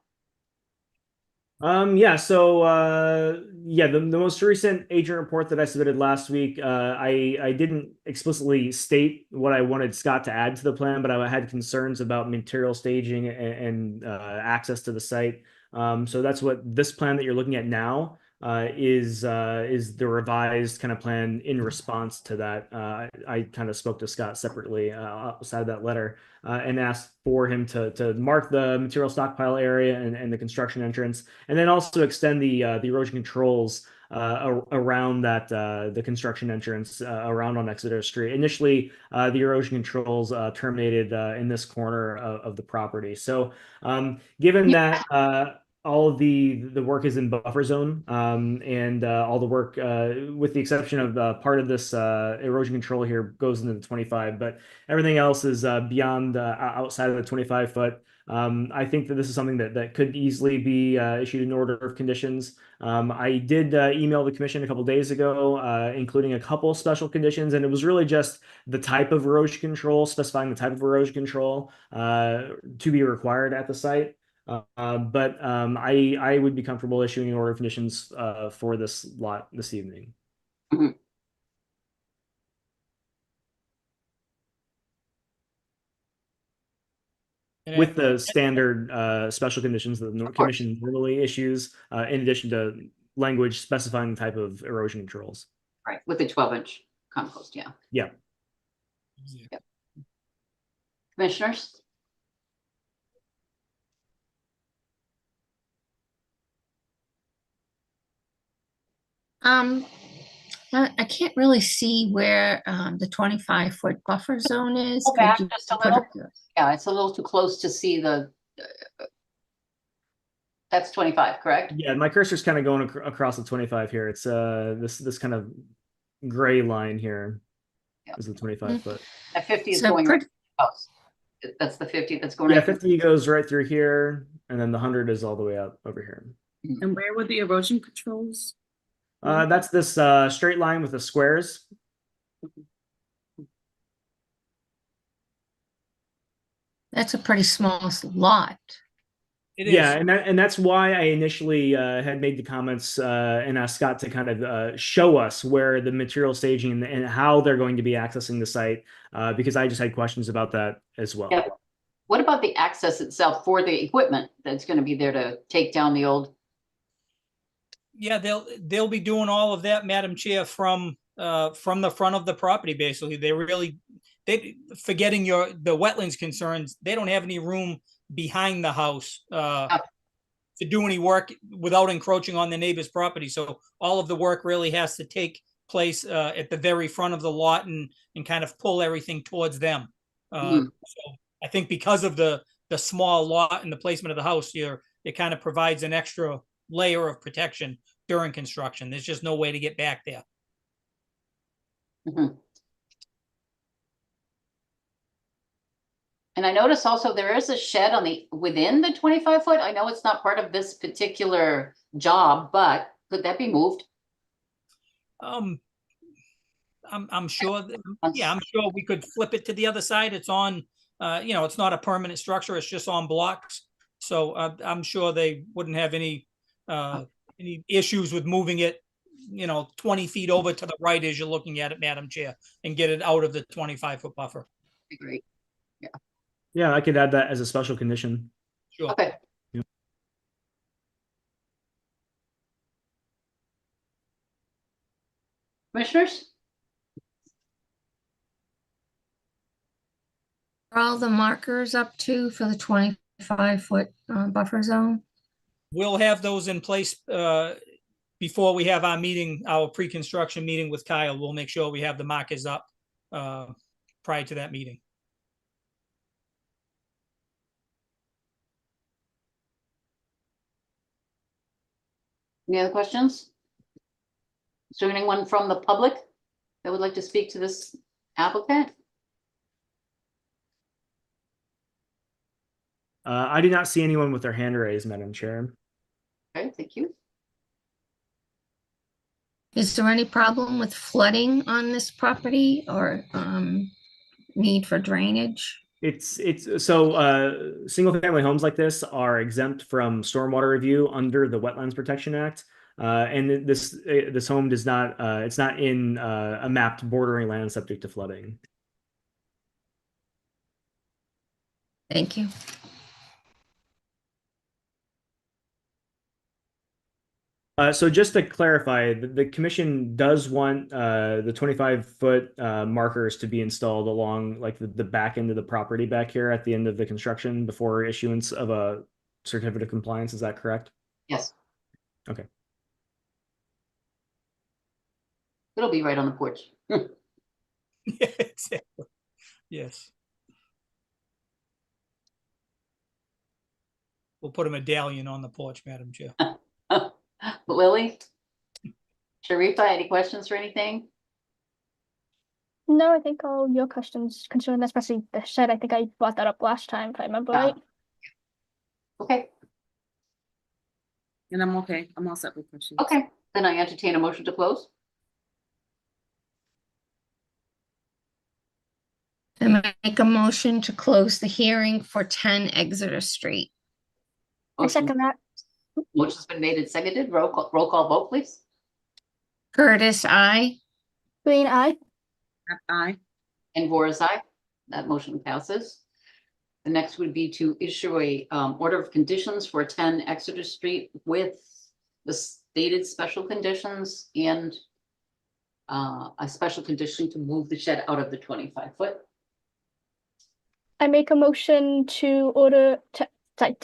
Yeah, so yeah, the most recent agent report that I submitted last week, I didn't explicitly state what I wanted Scott to add to the plan, but I had concerns about material staging and access to the site. So that's what this plan that you're looking at now is the revised kind of plan in response to that. I kind of spoke to Scott separately outside of that letter and asked for him to mark the material stockpile area and the construction entrance, and then also extend the erosion controls around that the construction entrance around on Exeter Street. Initially, the erosion controls terminated in this corner of the property. So, given that all of the work is in buffer zone, and all the work, with the exception of part of this erosion control here, goes into the 25, but everything else is beyond outside of the 25 foot. I think that this is something that could easily be issued in order of conditions. I did email the commission a couple days ago, including a couple special conditions, and it was really just the type of erosion control, specifying the type of erosion control to be required at the site. But I would be comfortable issuing an order of conditions for this lot this evening. Mhm. And With the standard special conditions that the Of course. commission normally issues, in addition to language specifying the type of erosion controls. Right, with the 12-inch compost, yeah. Yeah. Commissioners? I can't really see where the 25-foot buffer zone is. Go back Could you just a put little. Yeah, it's a little too close to see the, that's 25, correct? Yeah, my cursor's kind of going across the 25 here. It's this kind of gray line here Yeah. is the 25 foot. That 50 is So going right pretty- to the house. That's the 50 that's going Yeah, right. 50 goes right through here, and then the 100 is all the way out over here. And where were the erosion controls? That's this straight line with the squares. That's a pretty small lot. it is. Yeah, and that's why I initially had made the comments and asked Scott to kind of show us where the material staging and how they're going to be accessing the site, because I just had questions about that as well. Yeah. What about the access itself for the equipment that's going to be there to take down the old? Yeah, they'll be doing all of that, Madam Chair, from the front of the property. Basically, they forgetting the wetlands concerns. They don't have any room behind the house to do any work without encroaching on the neighbor's property. So all of the work really has to take place at the very front of the lot and kind of pull everything towards them. So I think because of the small lot and the placement of the house here, it kind of provides an extra layer of protection during construction. There's just no way to get back there. Mhm. And I notice also there is a shed within the 25 foot. I know it's not part of this particular job, but could that be moved? I'm sure, I'm sure we could flip it to the other side. It's on, it's not a permanent structure. It's just on blocks. So I'm sure they wouldn't have any issues with moving it, 20 feet over to the right as you're looking at it, Madam Chair, and get it out of the 25-foot buffer. Great. Yeah, I could add that as a special condition. Sure. Okay. Yep. Commissioners? Are all the markers up to for the 25-foot buffer zone? We'll have those in place before we have our pre-construction meeting with Kyle. We'll make sure we have the markers up prior to that meeting. Any other questions? Is there anyone from the public that would like to speak to this applicant? I do not see anyone with their hand raised, Madam Chair. Okay, thank you. Is there any problem with flooding on this property or need for drainage? It's so single family homes like this are exempt from stormwater review under the Wetlands Protection Act. And this home does not it's not in a mapped bordering land subject to flooding. Thank you. So just to clarify, the commission does want the 25-foot markers to be installed along like the back end of the property back here at the end of the construction before issuance of a certificate of compliance. Is that correct? Yes. Okay. It'll be right on the porch. Yeah, exactly. Yes. We'll put a medallion on the porch, Madam Chair. Lily? Sharifa, any questions or anything? No, I think all your questions concerning, especially the shed, I think I brought that up last time, if I remember right. Okay, And I'm okay. I'm all set with questions. okay. Then I entertain a motion to close. I make a motion to close the hearing for 10 Exeter Street. I second that. Motion's been made and seconded. Roll call vote, please. Curtis, I. Green, aye. Aye. And Vora's aye. That motion passes. The next would be to issue a order of conditions for 10 Exeter Street with the stated special conditions and a special condition to move the shed out of the 25-foot. I make a motion to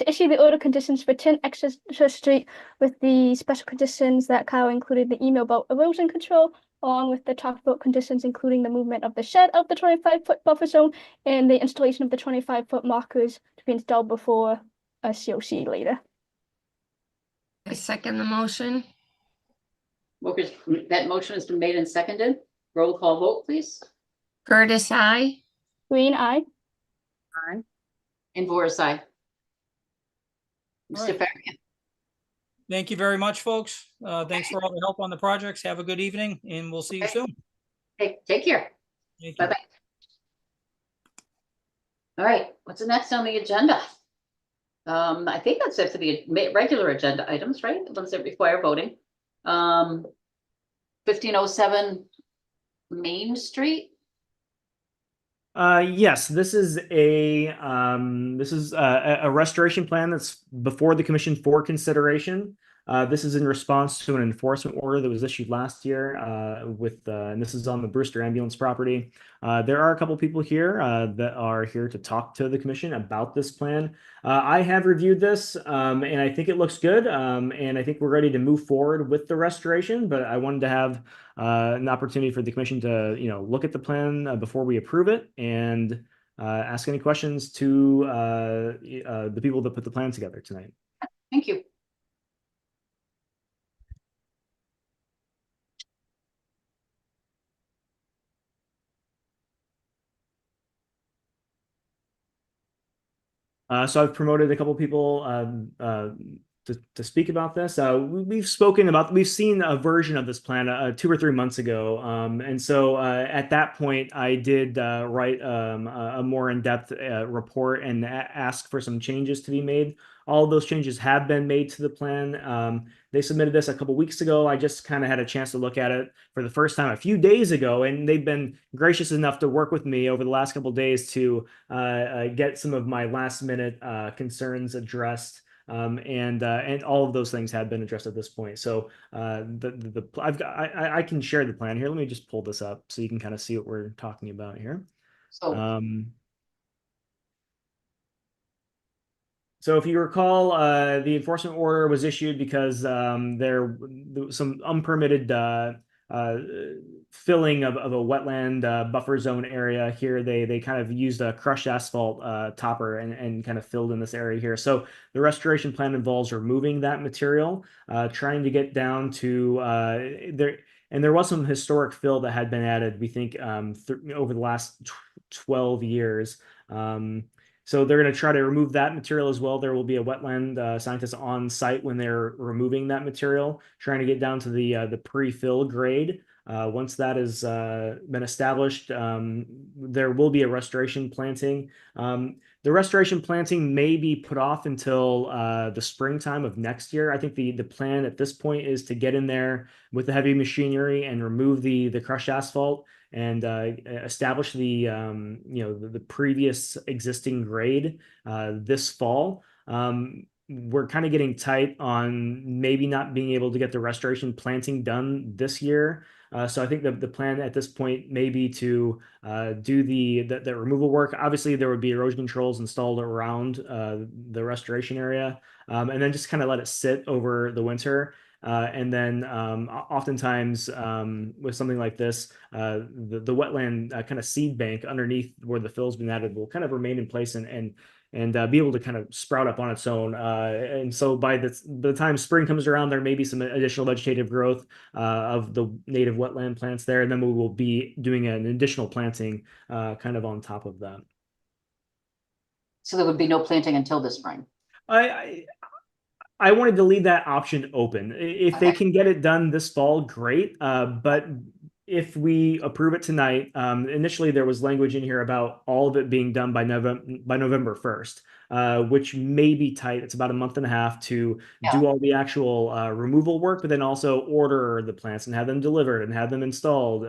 issue the order conditions for 10 Exeter Street with the special conditions that Kyle included the email about erosion control, along with the talked about conditions including the movement of the shed of the 25-foot buffer zone and the installation of the 25-foot markers to be installed before a COC later. I second the motion. That motion has been made and seconded. Roll call vote, please. Curtis, I. Green, aye. Aye. And Vora's aye. All Mr. right. Farragut. Thank you very much, folks. Thanks for all the help on the projects. Have a good evening, and we'll see you Okay. soon. Take care. Thank you. Bye-bye. All right, what's next on the agenda? I think that's it for the regular agenda items, right? The ones that require voting. 1507 Main Street. Yes, this is a restoration plan that's before the commission for consideration. This is in response to an enforcement order that was issued last year and this is on the Brewster ambulance property. There are a couple people here that are here to talk to the commission about this plan. I have reviewed this and I think it looks good. And I think we're ready to move forward with the restoration, but I wanted to have an opportunity for the commission to, look at the plan before we approve it and ask any questions to the people that put the plan together tonight. Thank you. So I've promoted a couple people to speak about this. We've seen a version of this plan 2 or 3 months ago. And so at that point, I did write a more in-depth report and ask for some changes to be made. All of those changes have been made to the plan. They submitted this a couple weeks ago. I just kind of had a chance to look at it for the first time a few days ago, and they've been gracious enough to work with me over the last couple of days to get some of my last-minute concerns addressed. And all of those things have been addressed at this point. So I can share the plan here. Let me just pull this up so you can kind of see what we're talking about here. So if you recall, the enforcement order was issued because there was some unpermitted filling of a wetland buffer zone area here. They kind of used a crushed asphalt topper and kind of filled in this area here. So the restoration plan involves removing that material, trying to get down to there. And there was some historic fill that had been added, we think, over the last 12 years. So they're going to try to remove that material as well. There will be a wetland scientist on site when they're removing that material, trying to get down to the pre-fill grade. Once that has been established, there will be a restoration planting. The restoration planting may be put off until the springtime of next year. I think the plan at this point is to get in there with the heavy machinery and remove the crushed asphalt and establish the the previous existing grade this fall. We're kind of getting tight on maybe not being able to get the restoration planting done this year. So I think the plan at this point may be to do the removal work. Obviously, there would be erosion controls installed around the restoration area, and then just kind of let it sit over the winter. And then oftentimes with something like this, the wetland kind of seed bank underneath where the fill's been added will kind of remain in place and be able to kind of sprout up on its own. And so by the time spring comes around, there may be some additional vegetative growth of the native wetland plants there. And then we will be doing an additional planting kind of on top of that. So there would be no planting until the spring. I wanted to leave that option open. If they Okay. can get it done this fall, great. But if we approve it tonight, initially there was language in here about all of it being done by November 1st, which may be tight. It's about a month and a half to do all the actual removal work, but then also order the plants and have them delivered and have them installed.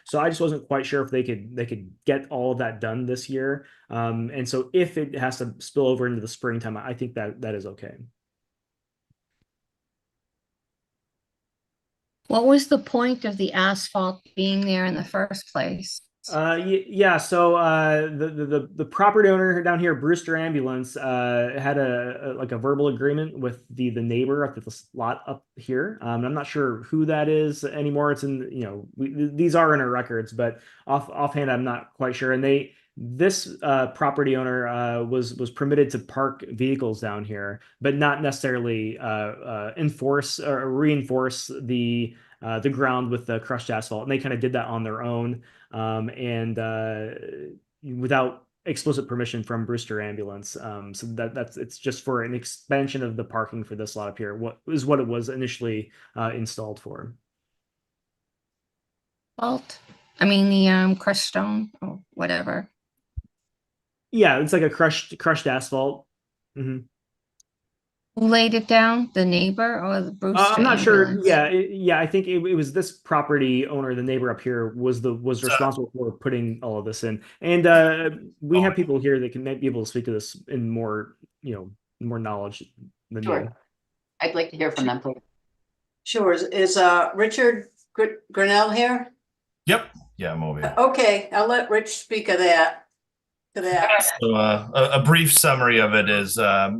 So I just wasn't quite sure if they could get all of that done this year. And so if it has to spill over into the springtime, I think that is okay. What was the point of the asphalt being there in the first place? Yeah. So the property owner down here, Brewster Ambulance, had a verbal agreement with the neighbor at this lot up here. I'm not sure who that is anymore. It's in these are in our records, but offhand I'm not quite sure. And this property owner was permitted to park vehicles down here, but not necessarily enforce or reinforce the ground with the crushed asphalt. And they kind of did that on their own. And without explicit permission from Brewster Ambulance. So it's just for an expansion of the parking for this lot up here. What it was initially installed for. I mean the crushed stone or whatever. Yeah, it's like a crushed asphalt. Mm-hmm. Who laid it down? The neighbor or the Brewster I'm not sure. Ambulance? Yeah. I think it was this property owner, the neighbor up here, was responsible for putting all of this in. And we have people here that can be able to speak to this in more knowledge than me. I'd like to hear from them, please. Sure. Is Richard Grinnell here? Yep. Yeah, I'm over here. Okay, I'll let Rich speak of that. So a brief summary of it is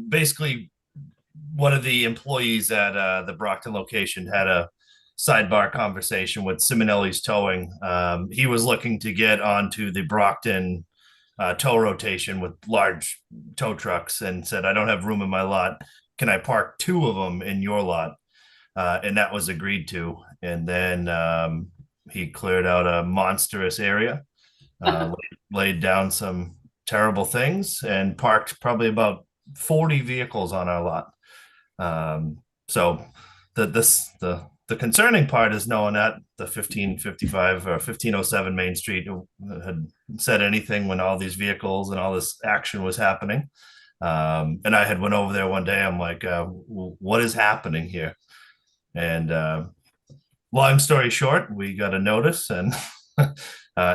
basically one of the employees at the Brockton location had a sidebar conversation with Simonelli's Towing. He was looking to get onto the Brockton tow rotation with large tow trucks and said, I don't have room in my lot. Can I park 2 of them in your lot? And that was agreed to. And then he cleared out a monstrous area, laid down some terrible things and parked probably about 40 vehicles on our lot. So the concerning part is knowing that the 1555 or 1507 Main Street had said anything when all these vehicles and all this action was happening. And I had went over there one day. I'm like, what is happening here? And long story short, we got a notice and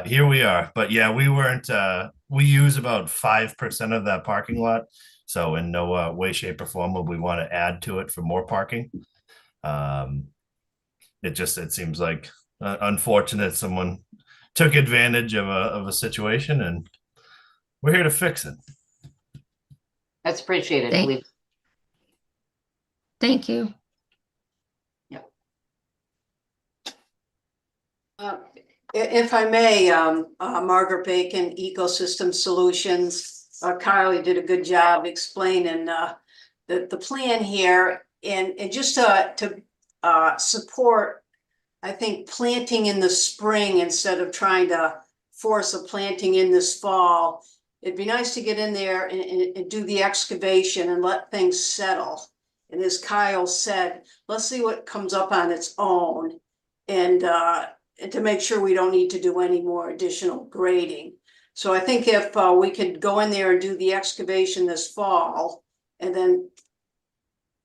here we are. But yeah, we use about 5% of that parking lot. So in no way, shape, or form would we want to add to it for more parking. It seems like unfortunate someone took advantage of a situation, and we're here to fix it. That's appreciated. Thank you. Yep. Uh, If I may, Margaret Bacon, Ecosystem Solutions. Carly did a good job explaining the plan here, and just to support, I think, planting in the spring instead of trying to force a planting in this fall. It'd be nice to get in there and do the excavation and let things settle. And as Kyle said, let's see what comes up on its own. And to make sure we don't need to do any more additional grading. So I think if we could go in there and do the excavation this fall and then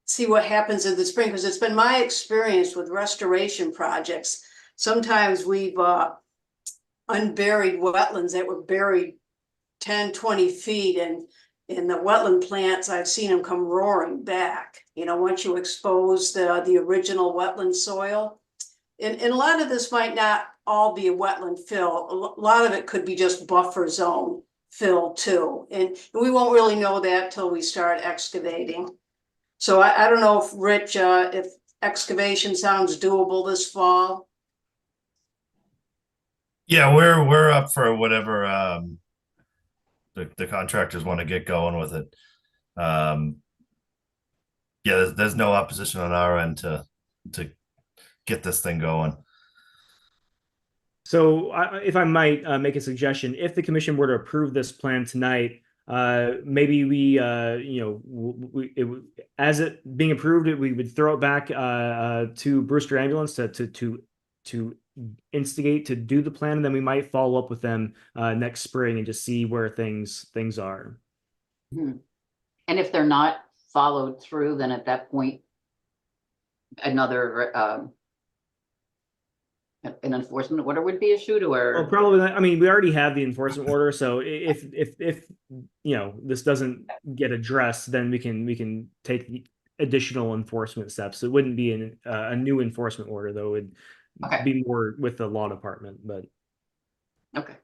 see what happens in the spring, because it's been my experience with restoration projects. Sometimes we've unburied wetlands that were buried 10, 20 feet, and in the wetland plants, I've seen them come roaring back. You know, once you expose the original wetland soil. And a lot of this might not all be a wetland fill. A lot of it could be just buffer zone fill too. And we won't really know that till we start excavating. So I don't know if Rich, if excavation sounds doable this fall. Yeah, we're up for whatever the contractors want to get going with it. Yeah, there's no opposition on our end to get this thing going. So if I might make a suggestion, if the commission were to approve this plan tonight, maybe we, as it being approved, we would throw it back to Brewster Ambulance to instigate to do the plan, and then we might follow up with them next spring and just see where things are. And if they're not followed through, then at that point, another an enforcement order would be issued, or well, probably not. I mean, we already have the enforcement order, so if this doesn't get addressed, then we can take additional enforcement steps. It wouldn't be a new enforcement order, though. It would be more with the law department, but okay.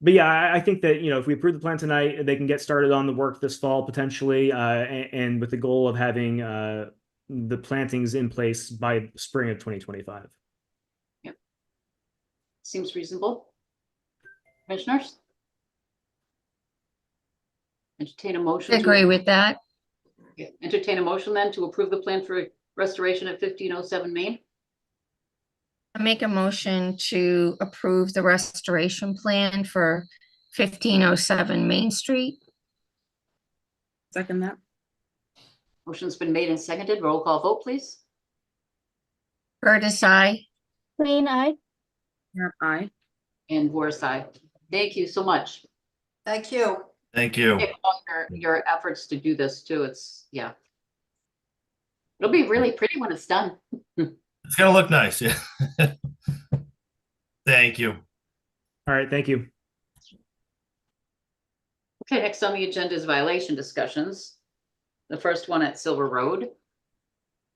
But yeah, I think that, if we approve the plan tonight, they can get started on the work this fall potentially, and with the goal of having the plantings in place by spring of 2025. Yep. Seems reasonable. Commissioners? Entertain a motion. I agree with that. Entertain a motion then to approve the plan for restoration at 1507 Main. I make a motion to approve the restoration plan for 1507 Main Street. Second that. Motion's been made and seconded. Roll call vote, please. Curtis, I. Green, aye. Yeah, aye. And Boris, aye. Thank you so much. Thank you. Thank you. Your efforts to do this too. Yeah. It'll be really pretty when it's done. It's gonna look nice. Yeah. Thank you. All right, thank you. Okay, next on the agenda is violation discussions. The first one at Silver Road.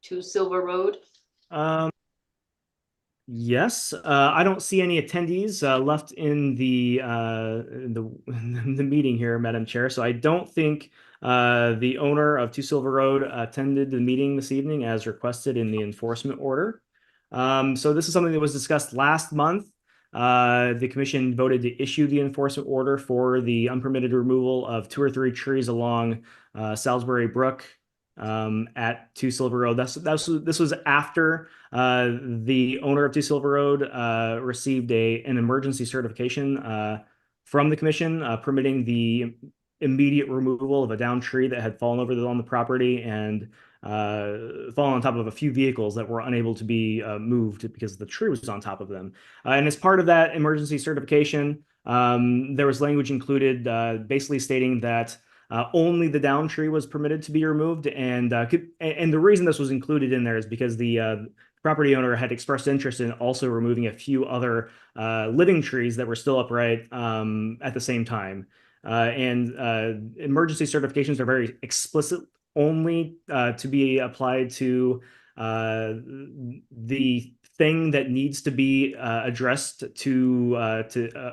2 Silver Road. Yes, I don't see any attendees left in the meeting here, Madam Chair. So I don't think the owner of 2 Silver Road attended the meeting this evening as requested in the enforcement order. So this is something that was discussed last month. The commission voted to issue the enforcement order for the unpermitted removal of 2 or 3 trees along Salisbury Brook at 2 Silver Road. This was after the owner of 2 Silver Road received an emergency certification from the commission permitting the immediate removal of a downed tree that had fallen over on the property and fallen on top of a few vehicles that were unable to be moved because the tree was on top of them. And as part of that emergency certification, there was language included basically stating that only the downed tree was permitted to be removed, and the reason this was included in there is because the property owner had expressed interest in also removing a few other living trees that were still upright at the same time. Emergency certifications are very explicit, only to be applied to the thing that needs to be addressed to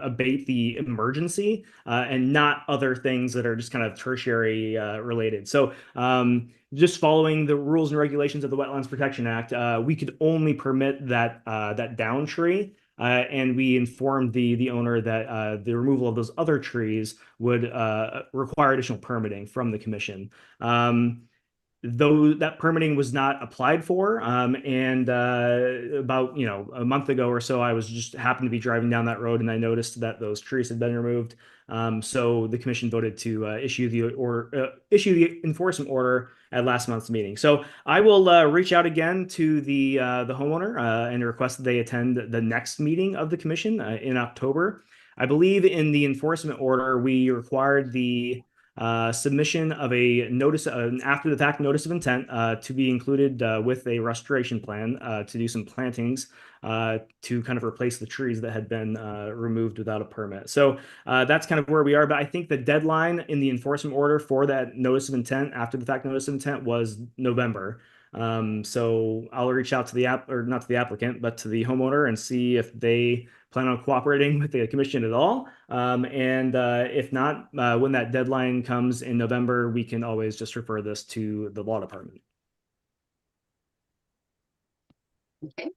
abate the emergency, and not other things that are just kind of tertiary related. So just following the rules and regulations of the Wetlands Protection Act, we could only permit that down tree. And we informed the owner that the removal of those other trees would require additional permitting from the commission. Though that permitting was not applied for, and about a month ago or so, I was just happened to be driving down that road and I noticed that those trees had been removed. So the commission voted to issue the enforcement order at last month's meeting. So I will reach out again to the homeowner and request that they attend the next meeting of the commission in October. I believe in the enforcement order we required the submission of a notice, an after the fact notice of intent to be included with a restoration plan to do some plantings to kind of replace the trees that had been removed without a permit. So that's kind of where we are. But I think the deadline in the enforcement order for that notice of intent, after the fact notice of intent, was November. So I'll reach out to the not to the applicant, but to the homeowner and see if they plan on cooperating with the commission at all. And if not, when that deadline comes in November, we can always just refer this to the law department. Okay.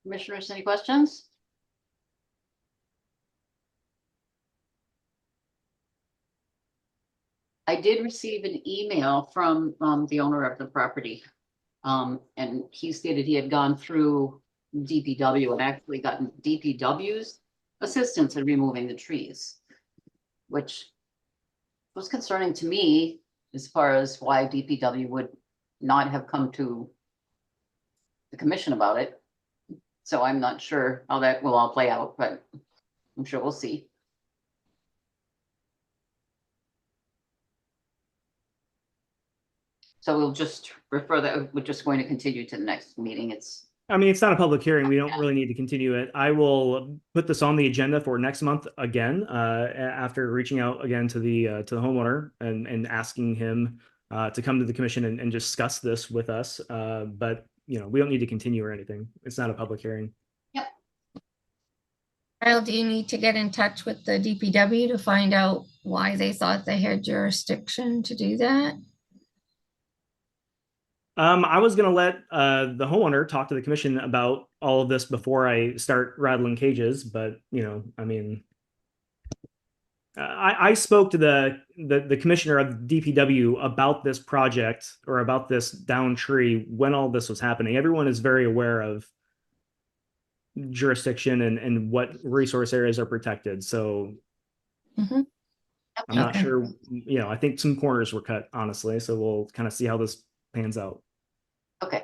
Commissioners, any questions? I did receive an email from the owner of the property. And he stated he had gone through DPW and actually gotten DPW's assistance in removing the trees, which was concerning to me as far as why DPW would not have come to the commission about it. So I'm not sure how that will all play out, but I'm sure we'll see. So we'll just refer that, we're just going to continue to the next meeting. I mean, it's not a public hearing. We don't really need to continue it. I will put this on the agenda for next month again, after reaching out again to the homeowner and asking him to come to the commission and discuss this with us. But we don't need to continue or anything. It's not a public hearing. Yep. Kyle, do you need to get in touch with the DPW to find out why they thought they had jurisdiction to do that? I was going to let the homeowner talk to the commission about all of this before I start rattling cages, but I mean, I spoke to the commissioner of the DPW about this project or about this down tree when all this was happening. Everyone is very aware of jurisdiction and what resource areas are protected. So I'm not sure, I think some corners were cut, honestly. So we'll kind of see how this pans out. Okay.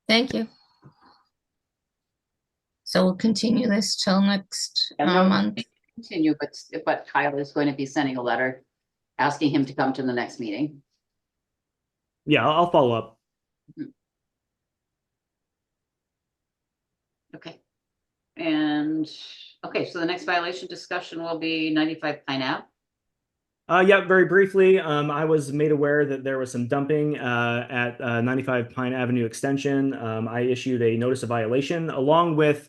Thank you. So we'll continue this till next month. Continue, but Kyle is going to be sending a letter asking him to come to the next meeting. Yeah, I'll follow up. Okay. And okay, so the next violation discussion will be 95 Pine Ave. Yeah, very briefly, I was made aware that there was some dumping at 95 Pine Avenue Extension. I issued a notice of violation along with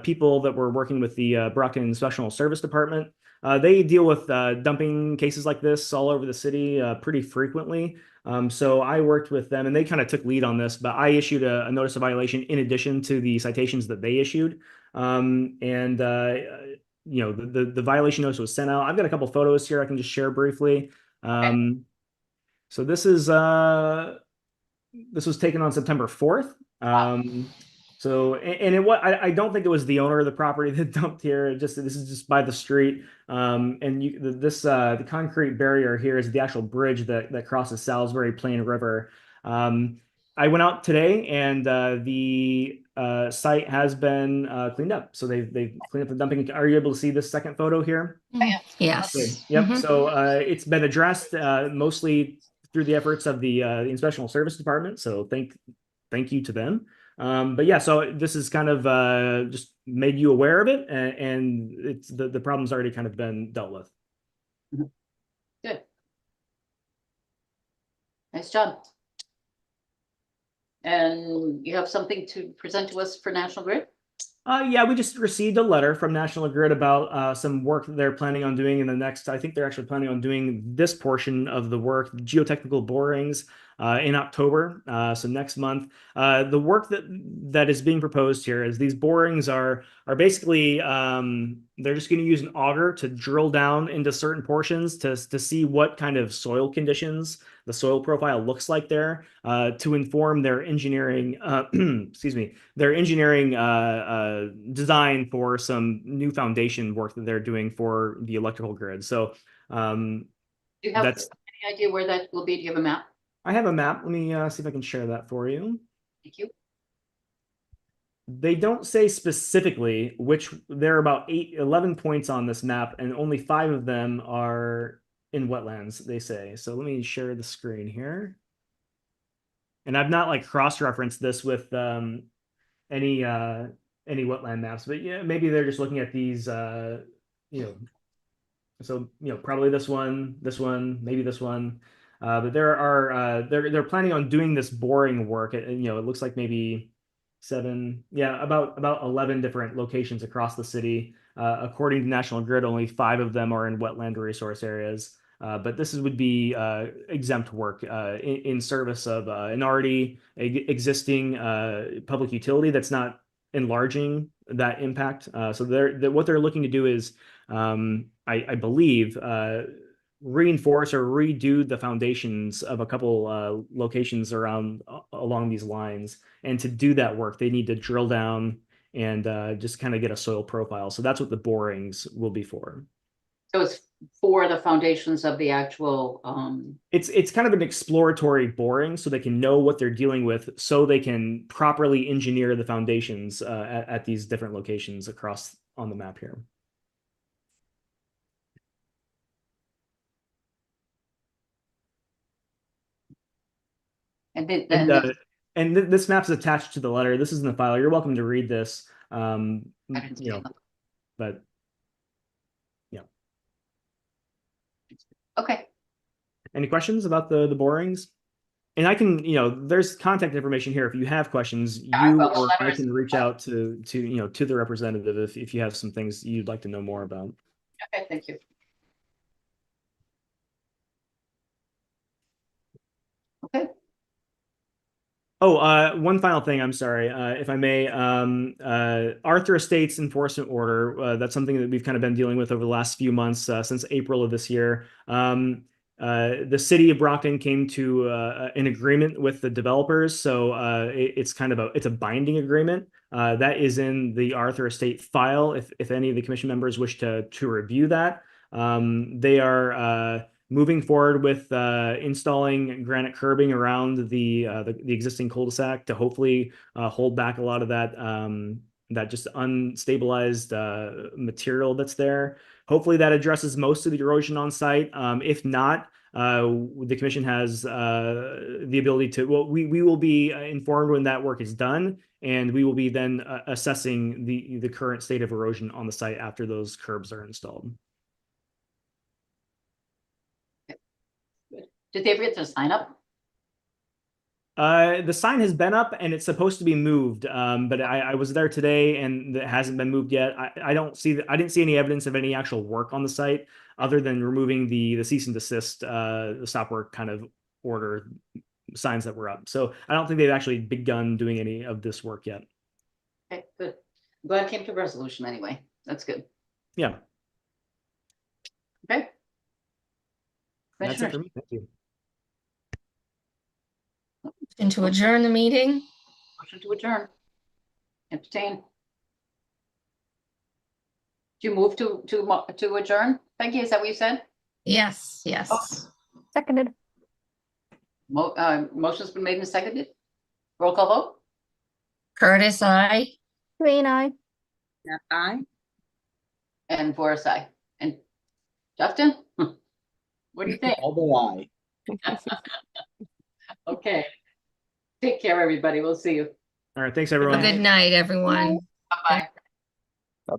people that were working with the Brockton Special Service Department. They deal with dumping cases like this all over the city pretty frequently. So I worked with them and they kind of took lead on this, but I issued a notice of violation in addition to the citations that they issued. The violation notice was sent out. I've got a couple photos here I can just share briefly. So this was taken on September 4th. So I don't think it was the owner of the property that dumped here. This is just by the street. The concrete barrier here is the actual bridge that crosses Salisbury Plain River. I went out today and the site has been cleaned up. So they've cleaned up the dumping. Are you able to see this second photo here? Yes. Good. Yep. So it's been addressed mostly through the efforts of the Inspection Service Department. So thank you to them. But yeah, so this is kind of just made you aware of it, and it's the problem's already kind of been dealt with. Good. Nice job. And you have something to present to us for National Grid? Yeah, we just received a letter from National Grid about some work that they're planning on doing in the next. I think they're actually planning on doing this portion of the work, geotechnical borings, in October. So next month, the work that is being proposed here is these borings are basically they're just going to use an auger to drill down into certain portions to see what kind of soil conditions the soil profile looks like there, to inform their engineering. Excuse me, their engineering design for some new foundation work that they're doing for the electrical grid. So Do you have that's. any idea where that will be? Do you have a map? I have a map. Let me see if I can share that for you. Thank you. They don't say specifically which. There are about 11 points on this map, and only 5 of them are in wetlands, they say. So let me share the screen here. And I've not like cross-referenced this with any wetland maps, but yeah, maybe they're just looking at these you know, so probably this one, maybe this one. But there are they're planning on doing this boring work. It looks like maybe 7, yeah, about 11 different locations across the city. According to National Grid, only 5 of them are in wetland resource areas. But this would be exempt work in service of an already existing public utility that's not enlarging that impact. So what they're looking to do is, I believe, reinforce or redo the foundations of a couple locations along these lines. And to do that work, they need to drill down and just kind of get a soil profile. So that's what the borings will be for. So it's for the foundations of the actual. It's kind of an exploratory boring, so they can know what they're dealing with, so they can properly engineer the foundations at these different locations across on the map here. And this map's attached to the letter. This is in the file. You're welcome to read this. But yeah. Okay. Any questions about the borings? And I can, there's contact information here. If you have questions, or I can reach out to the representative if you have some things you'd like to know more about. Okay, thank you. Okay. Oh, one final thing. I'm sorry, if I may. Arthur Estates enforcement order. That's something that we've kind of been dealing with over the last few months, since April of this year. The city of Brockton came to an agreement with the developers, so it's kind of a binding agreement that is in the Arthur Estate file. If any of the commission members wish to review that, they are moving forward with installing granite curbing around the existing cul-de-sac to hopefully hold back a lot of that just unstabilized material that's there. Hopefully that addresses most of the erosion on site. If not, the commission has the ability to, well, we will be informed when that work is done, and we will be then assessing the current state of erosion on the site after those curbs are installed. Did they ever get the sign up? The sign has been up and it's supposed to be moved, but I was there today and it hasn't been moved yet. I didn't see any evidence of any actual work on the site other than removing the cease and desist, the stop work kind of order signs that were up. So I don't think they've actually begun doing any of this work yet. Okay, good. I'm glad it came to a resolution anyway. That's good. Yeah. Okay. That's it for me. Thank you. And to adjourn the meeting. Motion to adjourn. Entertain. Do you move to adjourn? Peggy, is that what you said? Yes, yes. Oh. Seconded. Motion's been made and seconded. Roll call vote. Curtis, aye. Green eye. Yeah, aye. And Boris, aye. And Justin? What do you think? Albert, aye. Okay. Take care, everybody. We'll see you. All right. Thanks, everyone. Good night, everyone. Bye-bye.